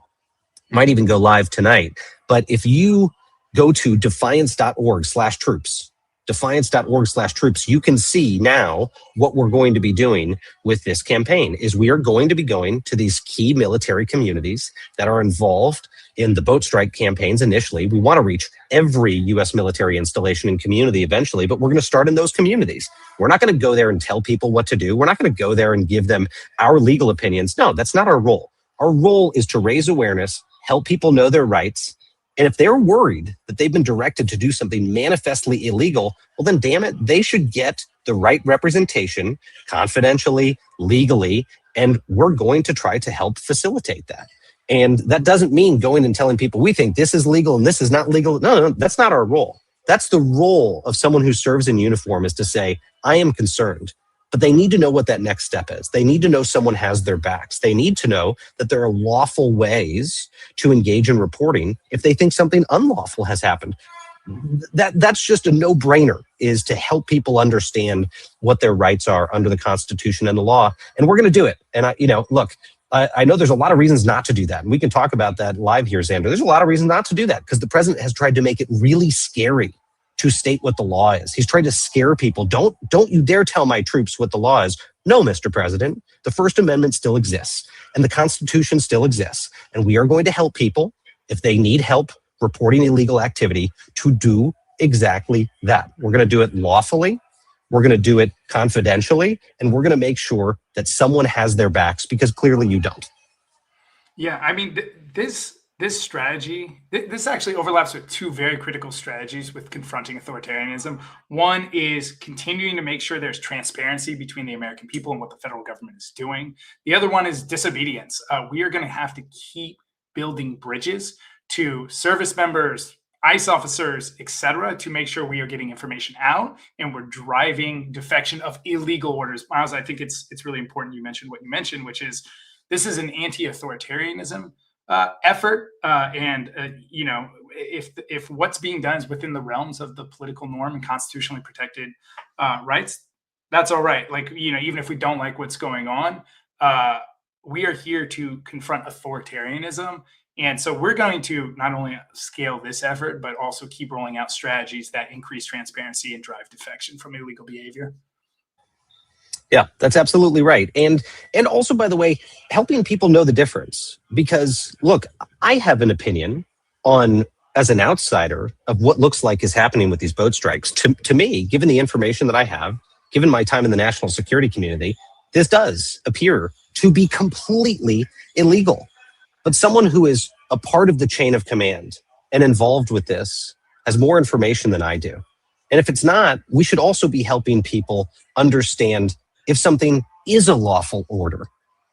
Might even go live tonight. But if you go to defiance.org/troops, defiance.org/troops, you can see now what we're going to be doing with this campaign is we are going to be going to these key military communities that are involved in the boat strike campaigns initially. We want to reach every U.S. military installation and community eventually, but we're going to start in those communities. We're not going to go there and tell people what to do. We're not going to go there and give them our legal opinions. No, that's not our role. Our role is to raise awareness, help people know their rights. And if they're worried that they've been directed to do something manifestly illegal, well, then damn it, they should get the right representation confidentially, legally, and we're going to try to help facilitate that. And that doesn't mean going and telling people we think this is legal and this is not legal. No, that's not our role. That's the role of someone who serves in uniform, is to say, I am concerned. But they need to know what that next step is. They need to know someone has their backs. They need to know that there are lawful ways to engage in reporting if they think something unlawful has happened. That's just a no-brainer, is to help people understand what their rights are under the Constitution and the law. And we're going to do it. And I know there's a lot of reasons not to do that. And we can talk about that live here, Xander. There's a lot of reasons not to do that because the president has tried to make it really scary to state what the law is. He's trying to scare people. Don't you dare tell my troops what the law is. No, Mr. President, the First Amendment still exists and the Constitution still exists. And we are going to help people if they need help reporting illegal activity to do exactly that. We're going to do it lawfully. We're going to do it confidentially. And we're going to make sure that someone has their backs, because clearly you don't. Yeah, I mean, this strategy, this actually overlaps with two very critical strategies with confronting authoritarianism. One is continuing to make sure there's transparency between the American people and what the federal government is doing. The other one is disobedience. We are going to have to keep building bridges to service members, ICE officers, etc., to make sure we are getting information out and we're driving defection of illegal orders. Miles, I think it's really important you mentioned what you mentioned, which is this is an anti-authoritarianism effort, if what's being done is within the realms of the political norm and constitutionally protected rights, that's all right. Even if we don't like what's going on, we are here to confront authoritarianism. And so we're going to not only scale this effort, but also keep rolling out strategies that increase transparency and drive defection from illegal behavior. Yeah, that's absolutely right. And also, by the way, helping people know the difference. Because, look, I have an opinion on, as an outsider, of what looks like is happening with these boat strikes. To me, given the information that I have, given my time in the national security community, this does appear to be completely illegal. But someone who is a part of the chain of command and involved with this has more information than I do. And if it's not, we should also be helping people understand if something is a lawful order.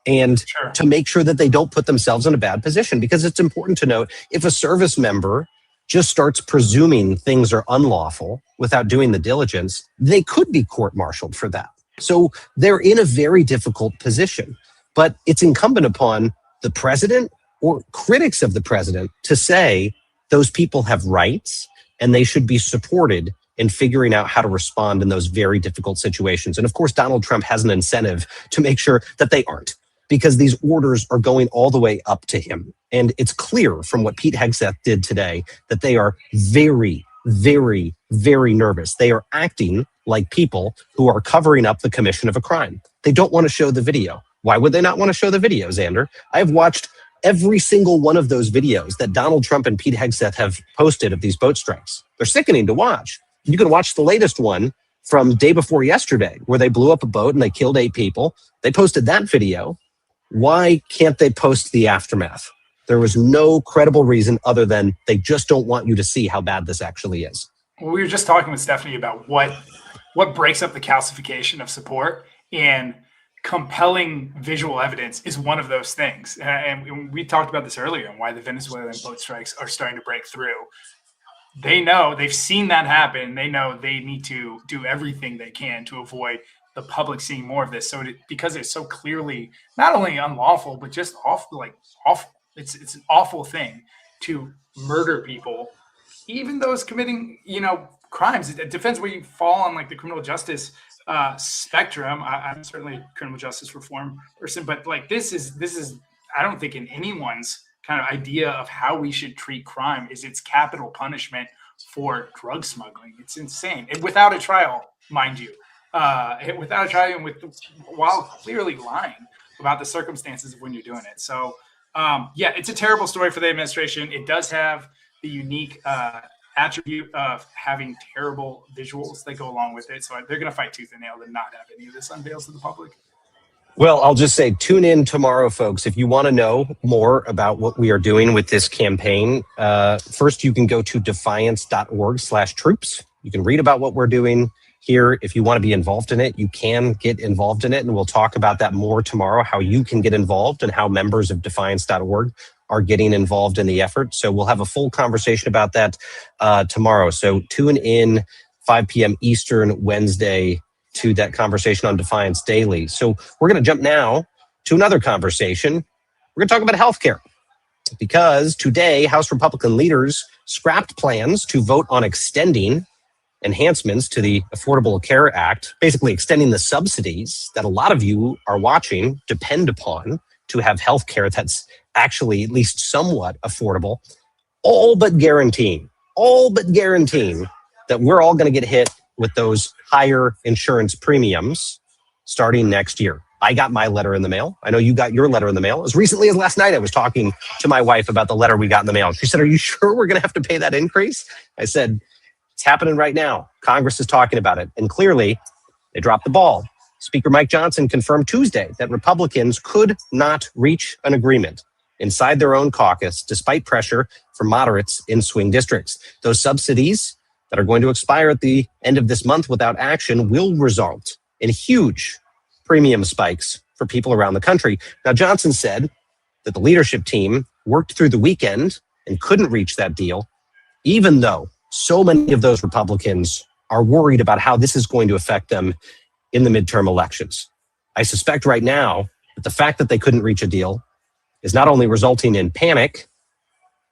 and Sure. to make sure that they don't put themselves in a bad position. Because it's important to note, if a service member just starts presuming things are unlawful without doing the diligence, they could be court-martialed for that. So they're in a very difficult position. But it's incumbent upon the president or critics of the president to say those people have rights and they should be supported in figuring out how to respond in those very difficult situations. And of course, Donald Trump has an incentive to make sure that they aren't, because these orders are going all the way up to him. And it's clear from what Pete Hegseth did today that they are very, very, very nervous. They are acting like people who are covering up the commission of a crime. They don't want to show the video. Why would they not want to show the video, Xander? I've watched every single one of those videos that Donald Trump and Pete Hegseth have posted of these boat strikes. They're sickening to watch. You can watch the latest one from day before yesterday, where they blew up a boat and they killed 8 people. They posted that video. Why can't they post the aftermath? There was no credible reason other than they just don't want you to see how bad this actually is. Well, we were just talking with Stephanie about what breaks up the calcification of support, and compelling visual evidence is one of those things. And we talked about this earlier, and why the Venezuelan boat strikes are starting to break through. They know, they've seen that happen. They know they need to do everything they can to avoid the public seeing more of this. So because it's so clearly not only unlawful, but just awful. It's an awful thing to murder people, even those committing, crimes. It depends where you fall on the criminal justice spectrum. I'm certainly a criminal justice reform person, but this is I don't think in anyone's kind of idea of how we should treat crime is its capital punishment for drug smuggling. It's insane. And without a trial, mind you, without a trial, and while clearly lying about the circumstances of when you're doing it. So it's a terrible story for the administration. It does have the unique attribute of having terrible visuals that go along with it. So they're going to fight tooth and nail to not have any of this unveiled to the public. Well, I'll just say, tune in tomorrow, folks. If you want to know more about what we are doing with this campaign, first you can go to defiance.org/troops. You can read about what we're doing here. If you want to be involved in it, you can get involved in it. And we'll talk about that more tomorrow, how you can get involved and how members of defiance.org are getting involved in the effort. So we'll have a full conversation about that tomorrow. So tune in 5 p.m. Eastern Wednesday to that conversation on Defiance Daily. So we're going to jump now to another conversation. We're going to talk about healthcare, because today House Republican leaders scrapped plans to vote on extending enhancements to the Affordable Care Act, basically extending the subsidies that a lot of you are watching depend upon to have healthcare that's actually at least somewhat affordable, all but guaranteeing that we're all going to get hit with those higher insurance premiums starting next year. I got my letter in the mail. I know you got your letter in the mail. As recently as last night, I was talking to my wife about the letter we got in the mail. She said, "Are you sure we're going to have to pay that increase?" I said, "It's happening right now. Congress is talking about it." And clearly, they dropped the ball. Speaker Mike Johnson confirmed Tuesday that Republicans could not reach an agreement inside their own caucus, despite pressure from moderates in swing districts. Those subsidies that are going to expire at the end of this month without action will result in huge premium spikes for people around the country. Now, Johnson said that the leadership team worked through the weekend and couldn't reach that deal, even though so many of those Republicans are worried about how this is going to affect them in the midterm elections. I suspect right now that the fact that they couldn't reach a deal is not only resulting in panic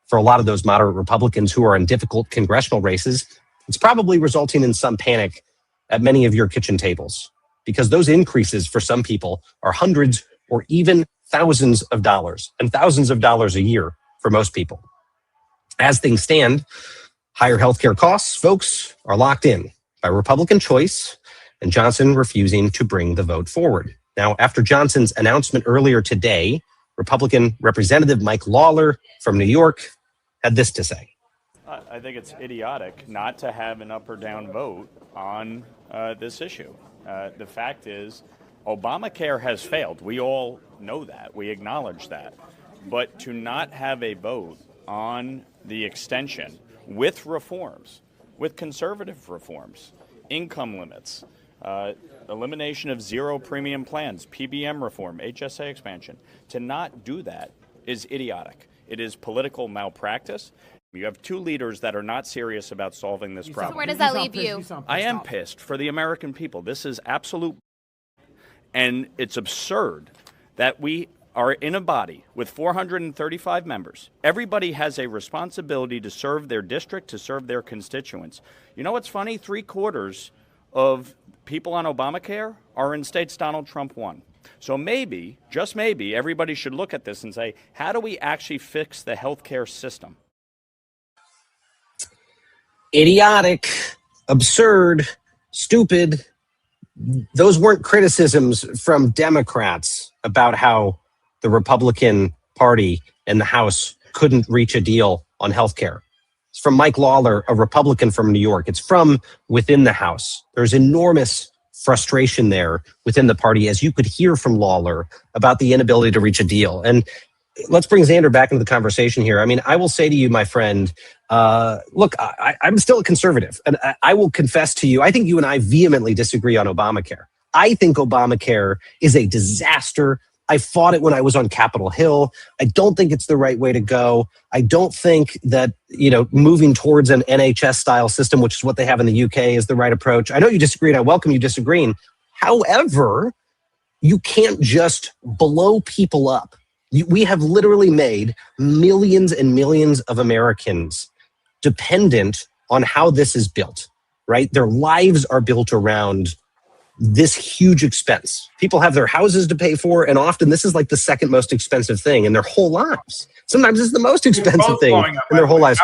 for a lot of those moderate Republicans who are in difficult congressional races, it's probably resulting in some panic at many of your kitchen tables, because those increases for some people are hundreds or even thousands of dollars, and thousands of dollars a year for most people. As things stand, higher healthcare costs, folks, are locked in by Republican choice and Johnson refusing to bring the vote forward. Now, after Johnson's announcement earlier today, Republican Representative Mike Lawler from New York had this to say. I think it's idiotic not to have an up or down vote on this issue. The fact is, Obamacare has failed. We all know that. We acknowledge that. But to not have a vote on the extension with reforms, with conservative reforms, income limits, elimination of zero premium plans, PBM reform, HSA expansion. To not do that is idiotic. It is political malpractice. You have two leaders that are not serious about solving this problem. So where does that leave you? I am pissed for the American people. This is absolute, and it's absurd that we are in a body with 435 members. Everybody has a responsibility to serve their district, to serve their constituents. You know what's funny? 3/4 of people on Obamacare are in states Donald Trump won. So maybe, just maybe, everybody should look at this and say, how do we actually fix the healthcare system? Idiotic, absurd, stupid. Those weren't criticisms from Democrats about how the Republican Party and the House couldn't reach a deal on healthcare. It's from Mike Lawler, a Republican from New York. It's from within the House. There's enormous frustration there within the party, as you could hear from Lawler, about the inability to reach a deal. And let's bring Xander back into the conversation here. I mean, I will say to you, my friend, look, I'm still a conservative, and I will confess to you, I think you and I vehemently disagree on Obamacare. I think Obamacare is a disaster. I fought it when I was on Capitol Hill. I don't think it's the right way to go. I don't think that, moving towards an NHS style system, which is what they have in the UK, is the right approach. I know you disagree, and I welcome you disagreeing. However, you can't just blow people up. We have literally made millions and millions of Americans dependent on how this is built, right? Their lives are built around this huge expense. People have their houses to pay for, and often this is like the second most expensive thing in their whole lives. Sometimes it's the most expensive thing in their whole lives.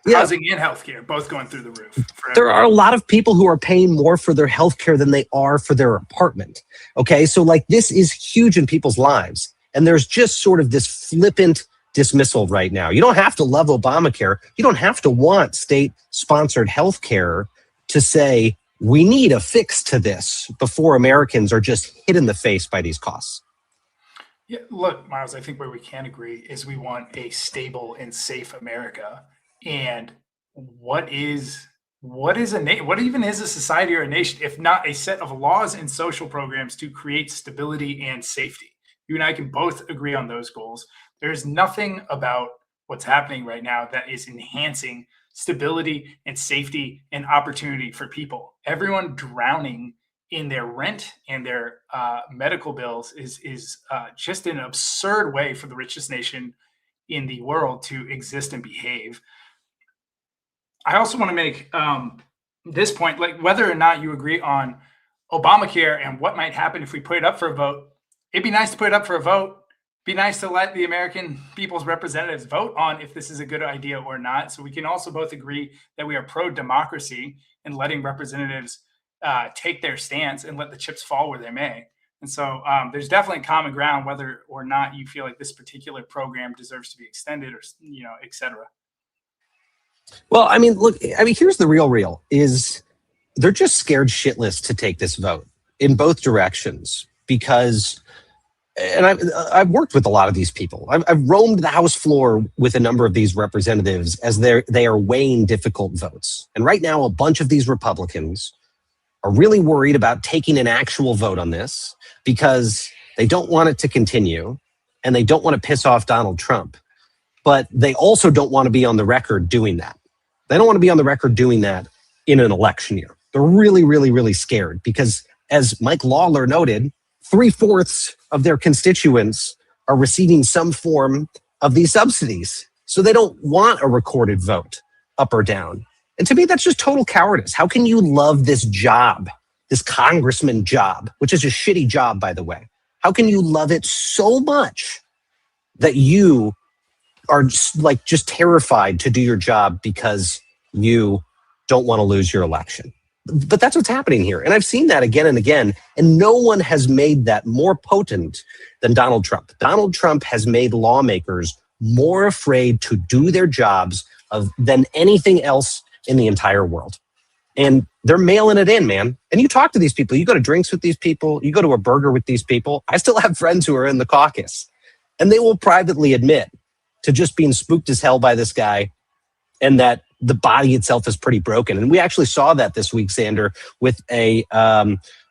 Housing and healthcare, both going through the roof. There are a lot of people who are paying more for their healthcare than they are for their apartment. Okay, so this is huge in people's lives. And there's just sort of this flippant dismissal right now. You don't have to love Obamacare. You don't have to want state-sponsored healthcare to say, we need a fix to this before Americans are just hit in the face by these costs. Yeah, look, Miles, I think where we can agree is we want a stable and safe America. And what even is a society or a nation if not a set of laws and social programs to create stability and safety? You and I can both agree on those goals. There's nothing about what's happening right now that is enhancing stability and safety and opportunity for people. Everyone drowning in their rent and their medical bills is just an absurd way for the richest nation in the world to exist and behave. I also want to make this point, whether or not you agree on Obamacare and what might happen if we put it up for a vote. It'd be nice to put it up for a vote. Be nice to let the American people's representatives vote on if this is a good idea or not. So we can also both agree that we are pro-democracy and letting representatives take their stance and let the chips fall where they may. And so there's definitely common ground whether or not you feel like this particular program deserves to be extended or, et cetera. Well, here's the real is they're just scared shitless to take this vote in both directions because, and I've worked with a lot of these people. I've roamed the House floor with a number of these representatives as they are weighing difficult votes. And right now, a bunch of these Republicans are really worried about taking an actual vote on this because they don't want it to continue and they don't want to piss off Donald Trump. But they also don't want to be on the record doing that. They don't want to be on the record doing that in an election year. They're really, really, really scared because, as Mike Lawler noted, 3/4 of their constituents are receiving some form of these subsidies. So they don't want a recorded vote up or down. And to me, that's just total cowardice. How can you love this job, this congressman job, which is a shitty job, by the way? How can you love it so much that you are just terrified to do your job because you don't want to lose your election? But that's what's happening here. And I've seen that again and again. And no one has made that more potent than Donald Trump. Donald Trump has made lawmakers more afraid to do their jobs than anything else in the entire world. And they're mailing it in, man. And you talk to these people, you go to drinks with these people, you go to a burger with these people. I still have friends who are in the caucus, and they will privately admit to just being spooked as hell by this guy and that the body itself is pretty broken. And we actually saw that this week, Xander, with a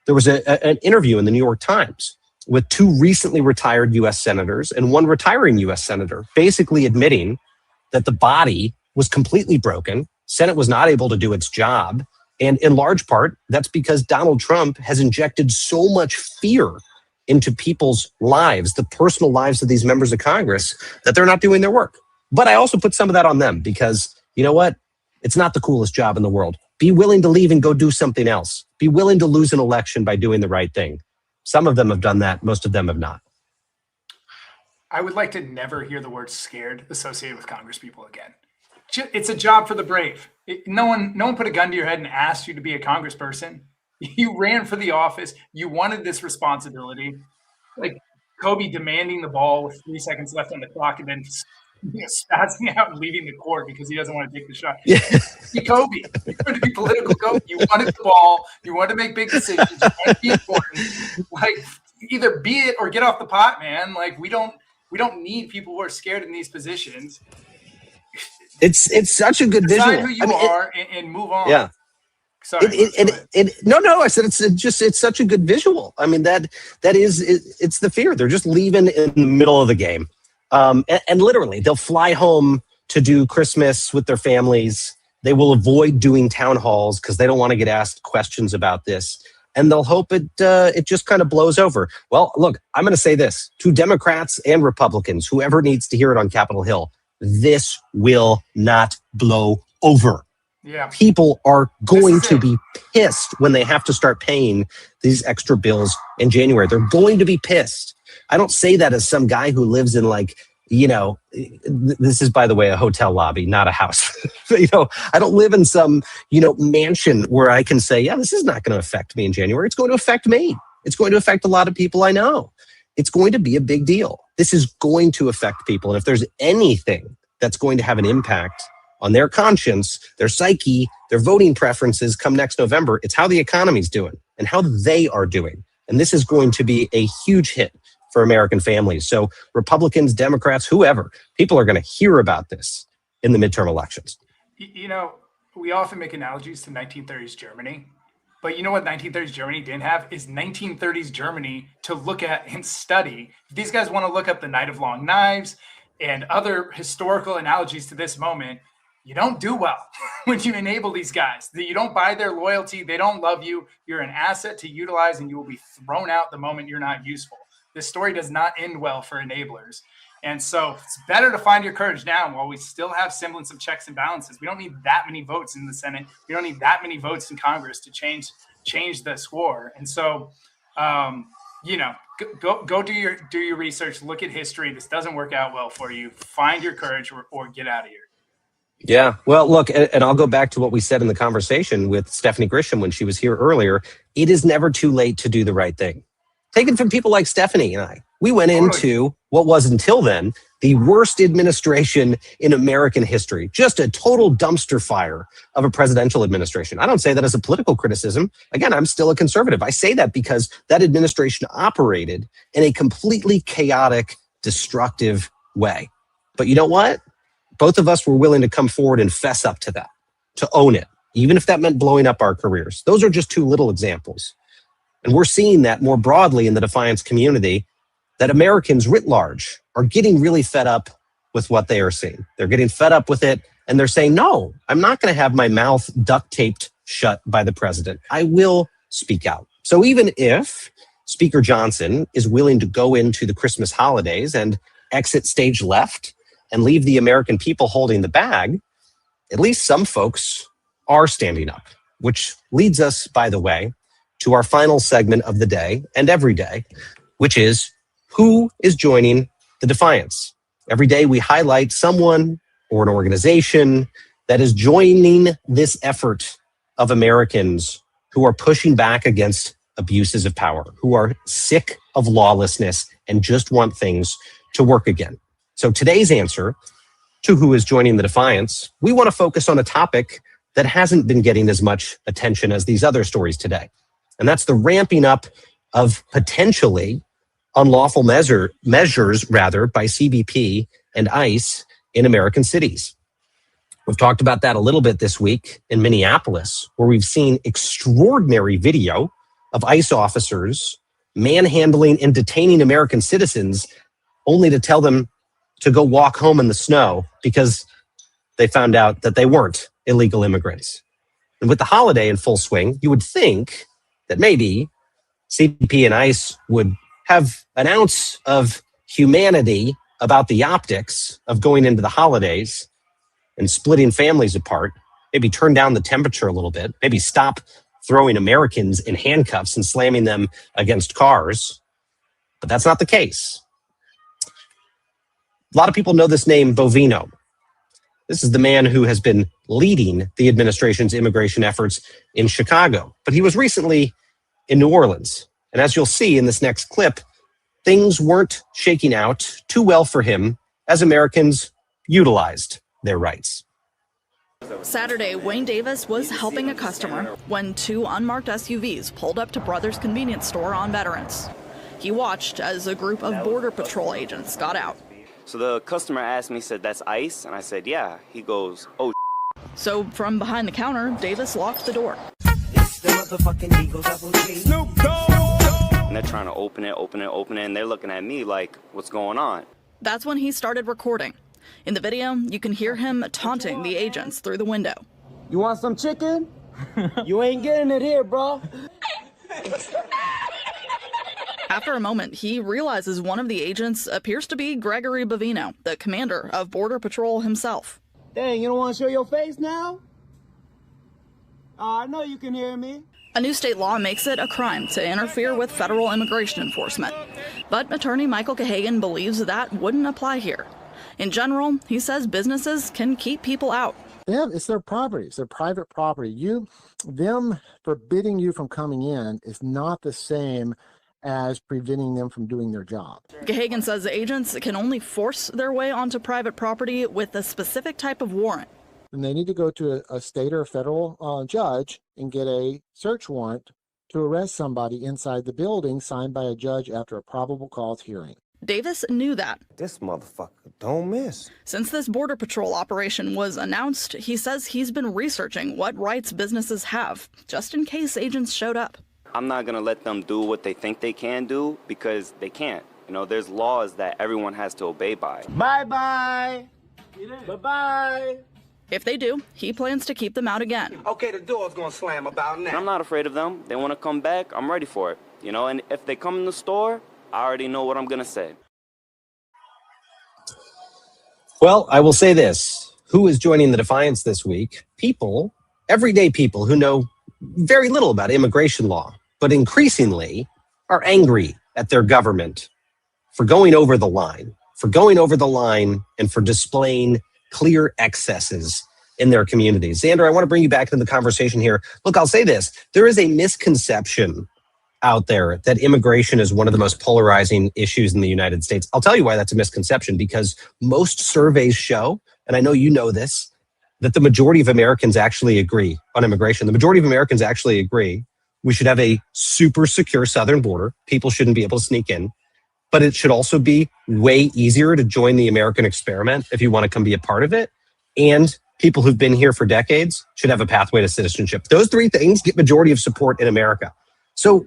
There was an interview in the New York Times with 2 recently retired U.S. senators and 1 retiring U.S. senator, basically admitting that the body was completely broken. Senate was not able to do its job. And in large part, that's because Donald Trump has injected so much fear into people's lives, the personal lives of these members of Congress, that they're not doing their work. But I also put some of that on them because, you know what? It's not the coolest job in the world. Be willing to leave and go do something else. Be willing to lose an election by doing the right thing. Some of them have done that. Most of them have not. I would like to never hear the word scared associated with Congress people again. It's a job for the brave. No one put a gun to your head and asked you to be a congressperson. You ran for the office. You wanted this responsibility. Like Kobe demanding the ball with 3 seconds left on the clock and then spazzing out and leaving the court because he doesn't want to take the shot. Yeah. Kobe. You wanted to be political Kobe. You wanted the ball. You wanted to make big decisions. You wanted to be important. Like either be it or get off the pot, man. Like we don't need people who are scared in these positions. It's such a good visual. Decide who you are and move on. Yeah. Sorry. No. I said it's such a good visual. I mean it's the fear. They're just leaving in the middle of the game, and literally they'll fly home to do Christmas with their families. They will avoid doing town halls because they don't want to get asked questions about this, and they'll hope it just kind of blows over. Well, look, I'm going to say this to Democrats and Republicans, whoever needs to hear it on Capitol Hill. This will not blow over. Yeah. People are going to be pissed when they have to start paying these extra bills in January. They're going to be pissed. I don't say that as some guy who lives in this is, by the way, a hotel lobby, not a house. I don't live in some, mansion where I can say, yeah, this is not going to affect me in January. It's going to affect me. It's going to affect a lot of people I know. It's going to be a big deal. This is going to affect people. And if there's anything that's going to have an impact on their conscience, their psyche, their voting preferences come next November, it's how the economy's doing and how they are doing. And this is going to be a huge hit for American families. So Republicans, Democrats, whoever, people are going to hear about this in the midterm elections. We often make analogies to 1930s Germany. But you know what 1930s Germany didn't have is 1930s Germany to look at and study. If these guys want to look up the Night of Long Knives and other historical analogies to this moment, you don't do well when you enable these guys. You don't buy their loyalty. They don't love you. You're an asset to utilize, and you will be thrown out the moment you're not useful. This story does not end well for enablers. And so it's better to find your courage now while we still have semblance of checks and balances. We don't need that many votes in the Senate. We don't need that many votes in Congress to change the score. And so, go do your research, look at history. This doesn't work out well for you. Find your courage or get out of here. Yeah. Well, look, and I'll go back to what we said in the conversation with Stephanie Grisham when she was here earlier. It is never too late to do the right thing. Take it from people like Stephanie and I. We went into what was until then the worst administration in American history, just a total dumpster fire of a presidential administration. I don't say that as a political criticism. Again, I'm still a conservative. I say that because that administration operated in a completely chaotic, destructive way. But you know what? Both of us were willing to come forward and fess up to that, to own it, even if that meant blowing up our careers. Those are just 2 little examples. And we're seeing that more broadly in the Defiance community, that Americans writ large are getting really fed up with what they are seeing. They're getting fed up with it, and they're saying, no, I'm not going to have my mouth duct taped shut by the president. I will speak out. So even if Speaker Johnson is willing to go into the Christmas holidays and exit stage left and leave the American people holding the bag, at least some folks are standing up, which leads us, by the way, to our final segment of the day and every day, which is who is joining the Defiance. Every day we highlight someone or an organization that is joining this effort of Americans who are pushing back against abuses of power, who are sick of lawlessness and just want things to work again. So today's answer to who is joining the Defiance, we want to focus on a topic that hasn't been getting as much attention as these other stories today. And that's the ramping up of potentially unlawful measures by CBP and ICE in American cities. We've talked about that a little bit this week in Minneapolis, where we've seen extraordinary video of ICE officers manhandling and detaining American citizens only to tell them to go walk home in the snow because they found out that they weren't illegal immigrants. And with the holiday in full swing, you would think that maybe CBP and ICE would have an ounce of humanity about the optics of going into the holidays and splitting families apart, maybe turn down the temperature a little bit, maybe stop throwing Americans in handcuffs and slamming them against cars. But that's not the case. A lot of people know this name, Bovino. This is the man who has been leading the administration's immigration efforts in Chicago. But he was recently in New Orleans. And as you'll see in this next clip, things weren't shaking out too well for him as Americans utilized their rights. Saturday, Wayne Davis was helping a customer when two unmarked SUVs pulled up to Brothers Convenience Store on Veterans. He watched as a group of Border Patrol agents got out. So the customer asked me, said, "That's ICE?" And I said, "Yeah." He goes, "Oh." So from behind the counter, Davis locked the door. And they're trying to open it, and they're looking at me like, "What's going on?" That's when he started recording. In the video, you can hear him taunting the agents through the window. "You want some chicken? You ain't getting it here, bro." After a moment, he realizes one of the agents appears to be Gregory Bovino, the commander of Border Patrol himself. "Dang, you don't want to show your face now? I know you can hear me." A new state law makes it a crime to interfere with federal immigration enforcement. But attorney Michael Cahagan believes that wouldn't apply here. In general, he says businesses can keep people out. Yeah, it's their property. It's their private property. Them forbidding you from coming in is not the same as preventing them from doing their job. Cahagan says agents can only force their way onto private property with a specific type of warrant. And they need to go to a state or a federal judge and get a search warrant to arrest somebody inside the building signed by a judge after a probable cause hearing. Davis knew that. This motherfucker don't miss. Since this Border Patrol operation was announced, he says he's been researching what rights businesses have, just in case agents showed up. I'm not going to let them do what they think they can do because they can't. You know, there's laws that everyone has to obey by. Bye-bye. Bye-bye. If they do, he plans to keep them out again. Okay, the door's gonna slam about now. I'm not afraid of them. They want to come back, I'm ready for it. You know, and if they come in the store, I already know what I'm going to say. Well, I will say this. Who is joining the Defiance this week? People, everyday people who know very little about immigration law, but increasingly are angry at their government for going over the line, and for displaying clear excesses in their communities. Xander, I want to bring you back into the conversation here. Look, I'll say this. There is a misconception out there that immigration is one of the most polarizing issues in the United States. I'll tell you why that's a misconception, because most surveys show, and I know you know this, that the majority of Americans actually agree on immigration. The majority of Americans actually agree we should have a super secure southern border. People shouldn't be able to sneak in, but it should also be way easier to join the American experiment if you want to come be a part of it. And people who've been here for decades should have a pathway to citizenship. Those three things get majority of support in America. So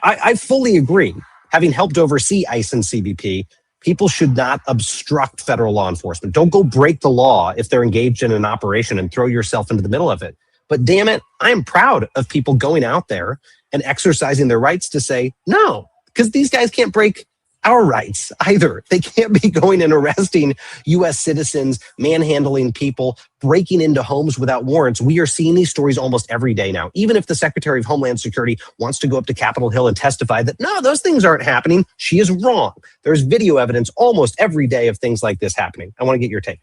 I fully agree. Having helped oversee ICE and CBP, people should not obstruct federal law enforcement. Don't go break the law if they're engaged in an operation and throw yourself into the middle of it. But damn it, I am proud of people going out there and exercising their rights to say no, because these guys can't break our rights either. They can't be going and arresting U.S. citizens, manhandling people, breaking into homes without warrants. We are seeing these stories almost every day now. Even if the Secretary of Homeland Security wants to go up to Capitol Hill and testify that, no, those things aren't happening, she is wrong. There's video evidence almost every day of things like this happening. I want to get your take.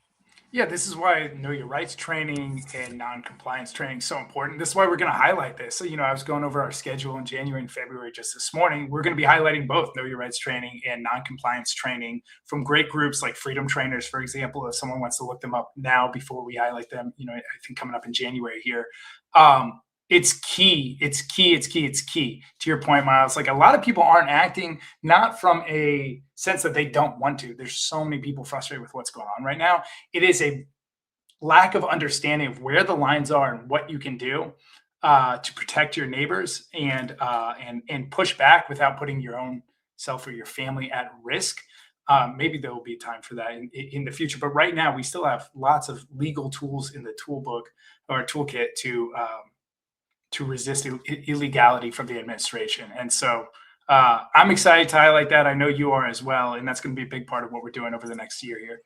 Yeah, this is why know your rights training and non-compliance training is so important. This is why we're going to highlight this. So, I was going over our schedule in January and February just this morning. We're going to be highlighting both know your rights training and non-compliance training from great groups like Freedom Trainers, for example. If someone wants to look them up now before we highlight them, I think coming up in January here. It's key. It's key. To your point, Miles, like a lot of people aren't acting not from a sense that they don't want to. There's so many people frustrated with what's going on right now. It is a lack of understanding of where the lines are and what you can do. to protect your neighbors and push back without putting your own self or your family at risk. Maybe there will be time for that in the future. But right now, we still have lots of legal tools in the toolbook or toolkit to resist illegality from the administration. And so I'm excited to highlight that. I know you are as well. And that's going to be a big part of what we're doing over the next year here.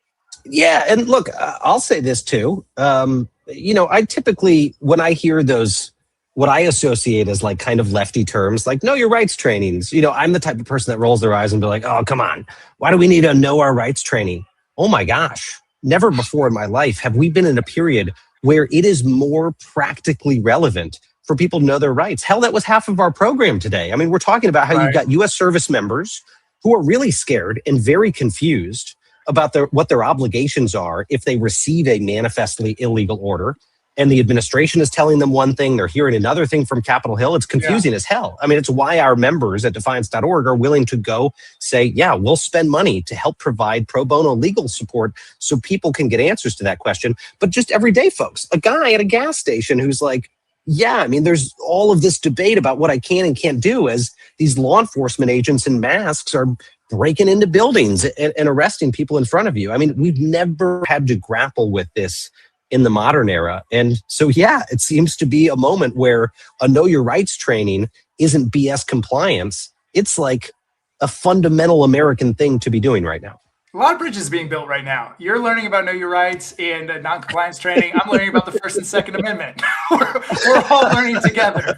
Yeah. And look, I'll say this too. I typically, when I hear those, what I associate as like kind of lefty terms, like know your rights trainings, I'm the type of person that rolls their eyes and be like, oh, come on. Why do we need a know our rights training? Oh my gosh. Never before in my life have we been in a period where it is more practically relevant for people to know their rights. Hell, that was half of our program today. I mean, we're talking about how you've got U.S. service members who are really scared and very confused about what their obligations are if they receive a manifestly illegal order. And the administration is telling them one thing, they're hearing another thing from Capitol Hill. It's confusing as hell. I mean, it's why our members at defiance.org are willing to go say, yeah, we'll spend money to help provide pro bono legal support so people can get answers to that question. But just everyday folks, a guy at a gas station who's like, yeah, I mean, there's all of this debate about what I can and can't do as these law enforcement agents in masks are breaking into buildings and arresting people in front of you. I mean, we've never had to grapple with this in the modern era. And so, yeah, it seems to be a moment where a know your rights training isn't BS compliance. It's like a fundamental American thing to be doing right now. A lot of bridges being built right now. You're learning about know your rights and non-compliance training. I'm learning about the First and Second Amendment. we're all learning together.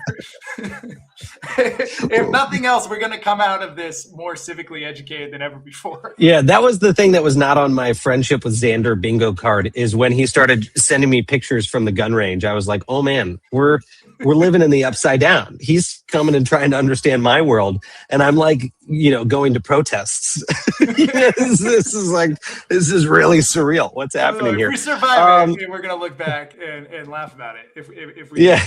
If nothing else, we're going to come out of this more civically educated than ever before. Yeah, that was the thing that was not on my friendship with Xander bingo card, is when he started sending me pictures from the gun range. I was like, oh man, we're living in the upside down. He's coming and trying to understand my world. And I'm like, going to protests. This is really surreal. What's happening here? If we survive it, we're going to look back and laugh about it. If we yeah,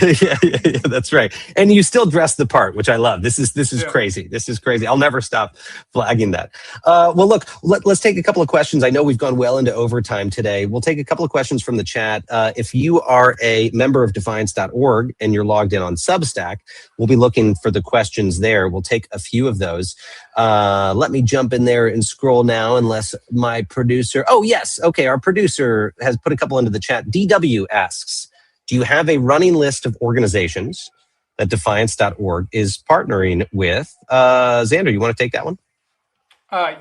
that's right. And you still dress the part, which I love. This is crazy. This is crazy. I'll never stop flagging that. Well, look, let's take a couple of questions. I know we've gone well into overtime today. We'll take a couple of questions from the chat. If you are a member of defiance.org and you're logged in on Substack, we'll be looking for the questions there. We'll take a few of those. Let me jump in there and scroll now, unless my producer... Oh, yes. Okay, our producer has put a couple into the chat. DW asks, do you have a running list of organizations that defiance.org is partnering with? Xander, you want to take that one?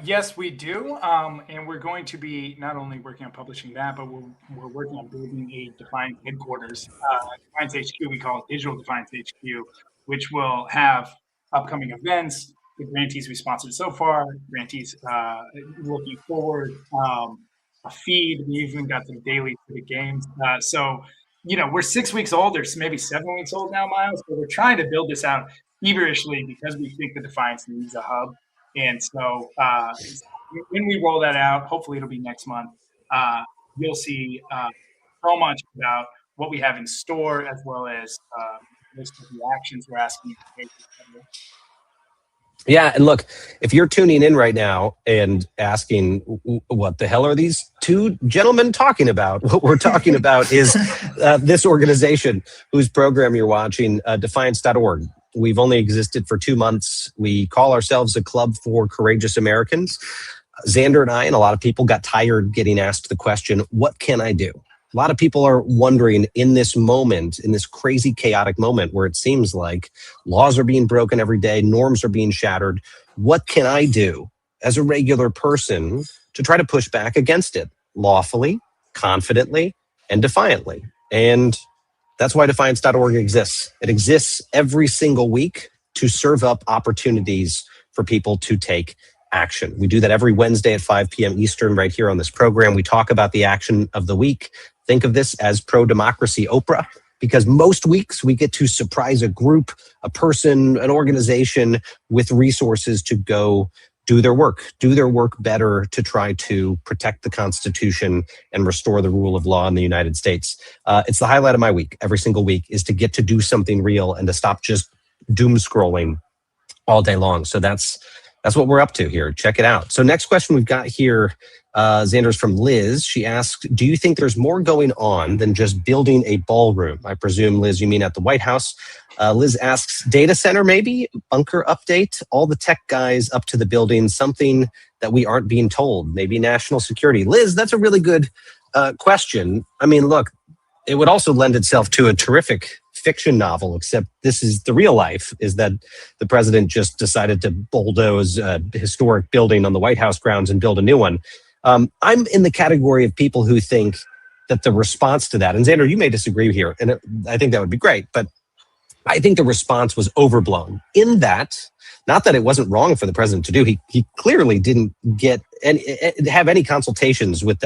Yes, we do. And we're going to be not only working on publishing that, but we're working on building a Defiance headquarters. Defiance HQ, we call it Digital Defiance HQ, which will have upcoming events, the grantees we sponsored so far, grantees looking forward, a feed. We even got some daily for the games. So, we're 6 weeks old, or maybe 7 weeks old now, Miles. But we're trying to build this out feverishly because we think the Defiance needs a hub. And so when we roll that out, hopefully it'll be next month, you'll see so much about what we have in store, as well as list of the actions we're asking you to take. Yeah, and look, if you're tuning in right now and asking, what the hell are these two gentlemen talking about? What we're talking about is this organization whose program you're watching, defiance.org. We've only existed for 2 months. We call ourselves a club for courageous Americans. Xander and I and a lot of people got tired getting asked the question, what can I do? A lot of people are wondering in this moment, in this crazy, chaotic moment where it seems like laws are being broken every day, norms are being shattered. What can I do as a regular person to try to push back against it lawfully, confidently, and defiantly? And that's why defiance.org exists. It exists every single week to serve up opportunities for people to take action. We do that every Wednesday at 5 p.m. Eastern right here on this program. We talk about the action of the week. Think of this as pro-democracy Oprah, because most weeks we get to surprise a group, a person, an organization with resources to go do their work better to try to protect the Constitution and restore the rule of law in the United States. It's the highlight of my week. Every single week is to get to do something real and to stop just doom scrolling all day long. So that's That's what we're up to here. Check it out. So next question we've got here, Xander's from Liz. She asked, do you think there's more going on than just building a ballroom? I presume, Liz, you mean at the White House. Liz asks, data center maybe, bunker update, all the tech guys up to the building, something that we aren't being told, maybe national security. Liz, that's a really good question. I mean, look, it would also lend itself to a terrific fiction novel, except this is the real life, is that the president just decided to bulldoze a historic building on the White House grounds and build a new one. I'm in the category of people who think that the response to that, and Xander, you may disagree here, and I think that would be great, but I think the response was overblown in that, not that it wasn't wrong for the president to do, he clearly didn't have any consultations with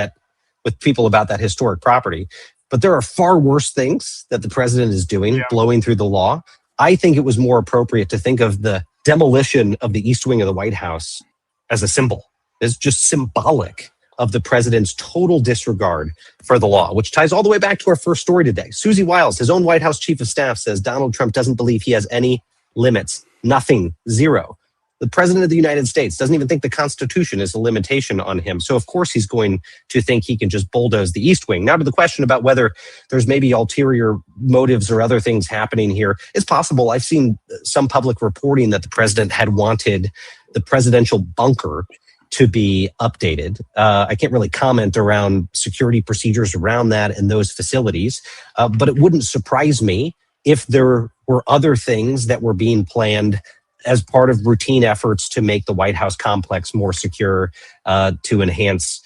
people about that historic property. But there are far worse things that the president is doing, blowing through the law. I think it was more appropriate to think of the demolition of the East Wing of the White House as a symbol. It's just symbolic of the president's total disregard for the law, which ties all the way back to our first story today. Susie Wiles, his own White House chief of staff, says Donald Trump doesn't believe he has any limits. Nothing. Zero. The president of the United States doesn't even think the Constitution is a limitation on him. So, of course, he's going to think he can just bulldoze the East Wing. Now, to the question about whether there's maybe ulterior motives or other things happening here, it's possible. I've seen some public reporting that the president had wanted the presidential bunker to be updated. I can't really comment around security procedures around that and those facilities, but it wouldn't surprise me if there were other things that were being planned as part of routine efforts to make the White House complex more secure, to enhance,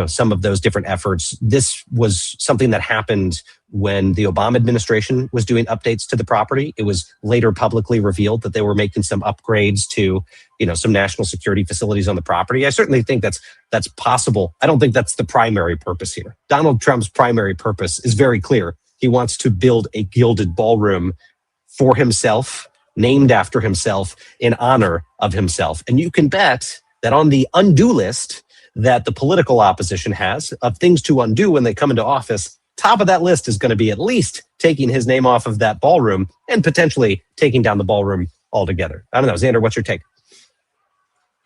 some of those different efforts. This was something that happened when the Obama administration was doing updates to the property. It was later publicly revealed that they were making some upgrades to, some national security facilities on the property. I certainly think that's possible. I don't think that's the primary purpose here. Donald Trump's primary purpose is very clear. He wants to build a gilded ballroom for himself, named after himself, in honor of himself. And you can bet that on the undo list that the political opposition has of things to undo when they come into office, top of that list is going to be at least taking his name off of that ballroom and potentially taking down the ballroom altogether. I don't know. Xander, what's your take?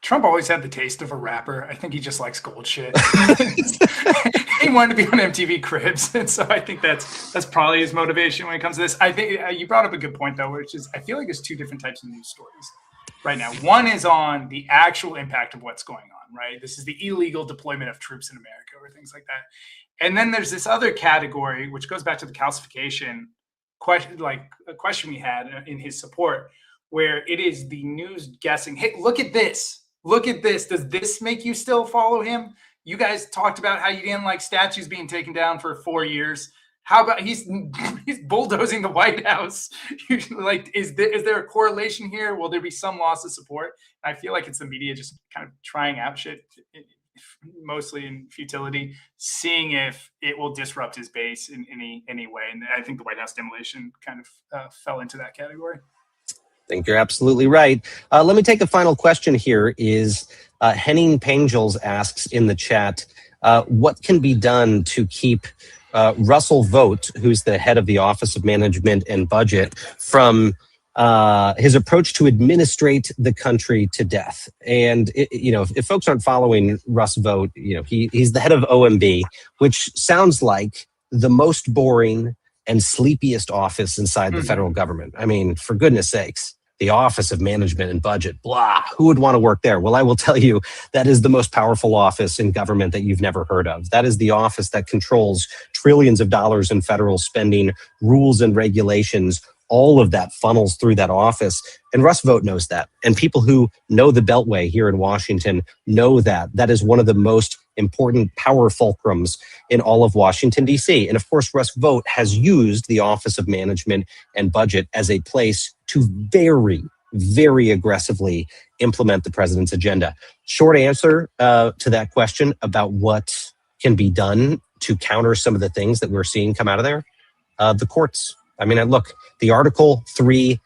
Trump always had the taste of a rapper. I think he just likes gold shit. He wanted to be on MTV Cribs, and so I think that's probably his motivation when it comes to this. I think you brought up a good point, though, which is I feel like there's two different types of news stories right now. One is on the actual impact of what's going on, right? This is the illegal deployment of troops in America or things like that. And then there's this other category, which goes back to the calcification question, like a question we had in his support, where it is the news guessing, hey, look at this. Look at this. Does this make you still follow him? You guys talked about how you didn't like statues being taken down for 4 years. How about he's bulldozing the White House? Like, is there a correlation here? Will there be some loss of support? I feel like it's the media just kind of trying out shit, mostly in futility, seeing if it will disrupt his base in any way. And I think the White House demolition kind of fell into that category. I think you're absolutely right. Let me take a final question here. Is Henning Pangels asks in the chat, what can be done to keep Russell Vogt, who's the head of the Office of Management and Budget, from his approach to administrate the country to death? And if folks aren't following Russ Vogt, he's the head of OMB, which sounds like the most boring and sleepiest office inside the federal government. I mean, for goodness sakes, the Office of Management and Budget, blah, who would want to work there? Well, I will tell you, that is the most powerful office in government that you've never heard of. That is the office that controls trillions of dollars in federal spending, rules and regulations. All of that funnels through that office. And Russ Vogt knows that. And people who know the Beltway here in Washington know that. That is one of the most important power fulcrums in all of Washington, D.C. And of course, Russ Vogt has used the Office of Management and Budget as a place to very, very aggressively implement the president's agenda. Short answer to that question about what can be done to counter some of the things that we're seeing come out of there, the courts. I mean, look, the Article 3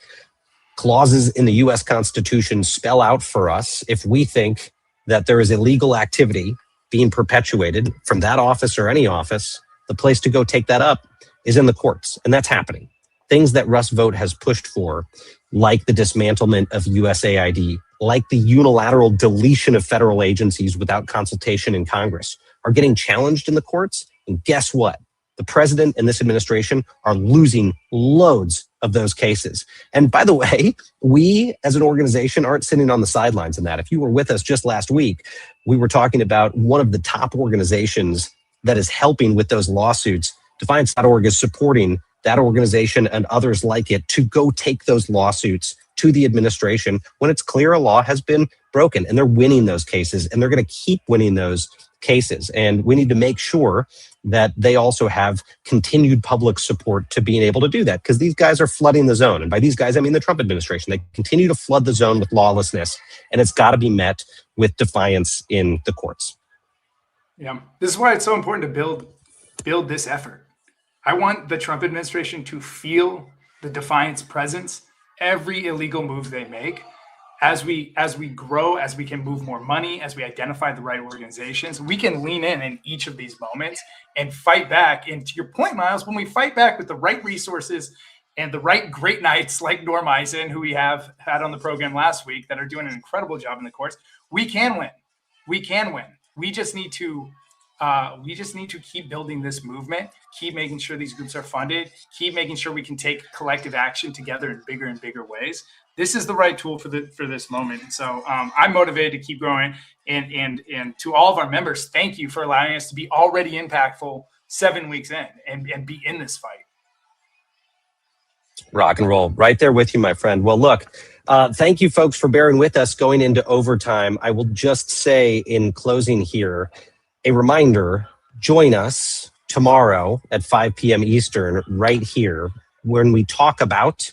clauses in the U.S. Constitution spell out for us, if we think that there is illegal activity being perpetuated from that office or any office, the place to go take that up is in the courts. And that's happening. Things that Russ Vogt has pushed for, like the dismantlement of USAID, like the unilateral deletion of federal agencies without consultation in Congress, are getting challenged in the courts. And guess what? The president and this administration are losing loads of those cases. And by the way, we as an organization aren't sitting on the sidelines in that. If you were with us just last week, we were talking about one of the top organizations that is helping with those lawsuits. Defiance.org is supporting that organization and others like it to go take those lawsuits to the administration when it's clear a law has been broken, and they're winning those cases, and they're going to keep winning those cases. And we need to make sure that they also have continued public support to being able to do that, because these guys are flooding the zone. And by these guys, I mean the Trump administration. They continue to flood the zone with lawlessness, and it's got to be met with defiance in the courts. Yeah, this is why it's so important to build this effort. I want the Trump administration to feel the defiance presence every illegal move they make. As we grow, as we can move more money, as we identify the right organizations, we can lean in each of these moments and fight back. And to your point, Miles, when we fight back with the right resources and the right great knights like Norm Eisen, who we have had on the program last week, that are doing an incredible job in the courts, we can win. We can win. We just need to keep building this movement, keep making sure these groups are funded, keep making sure we can take collective action together in bigger and bigger ways. This is the right tool for this moment. And so I'm motivated to keep growing. And to all of our members, thank you for allowing us to be already impactful 7 weeks in and be in this fight. Rock and roll. Right there with you, my friend. Well, look, thank you folks for bearing with us going into overtime. I will just say in closing here, a reminder, join us tomorrow at 5 p.m. Eastern right here when we talk about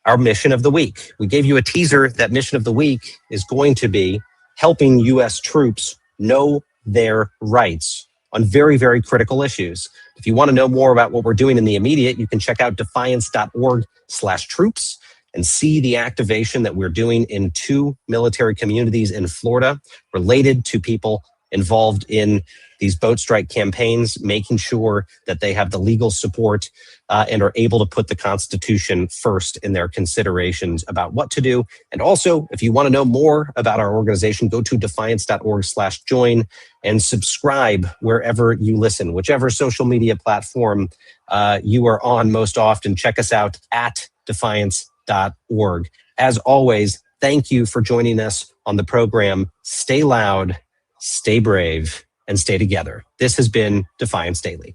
our mission of the week. We gave you a teaser. That mission of the week is going to be helping U.S. troops know their rights on very, very critical issues. If you want to know more about what we're doing in the immediate, you can check out defiance.org/troops and see the activation that we're doing in 2 military communities in Florida related to people involved in these boat strike campaigns, making sure that they have the legal support and are able to put the Constitution first in their considerations about what to do. And also, if you want to know more about our organization, go to defiance.org/join and subscribe wherever you listen, whichever social media platform you are on most often. Check us out at defiance.org. As always, thank you for joining us on the program. Stay loud, stay brave, and stay together. This has been Defiance Daily.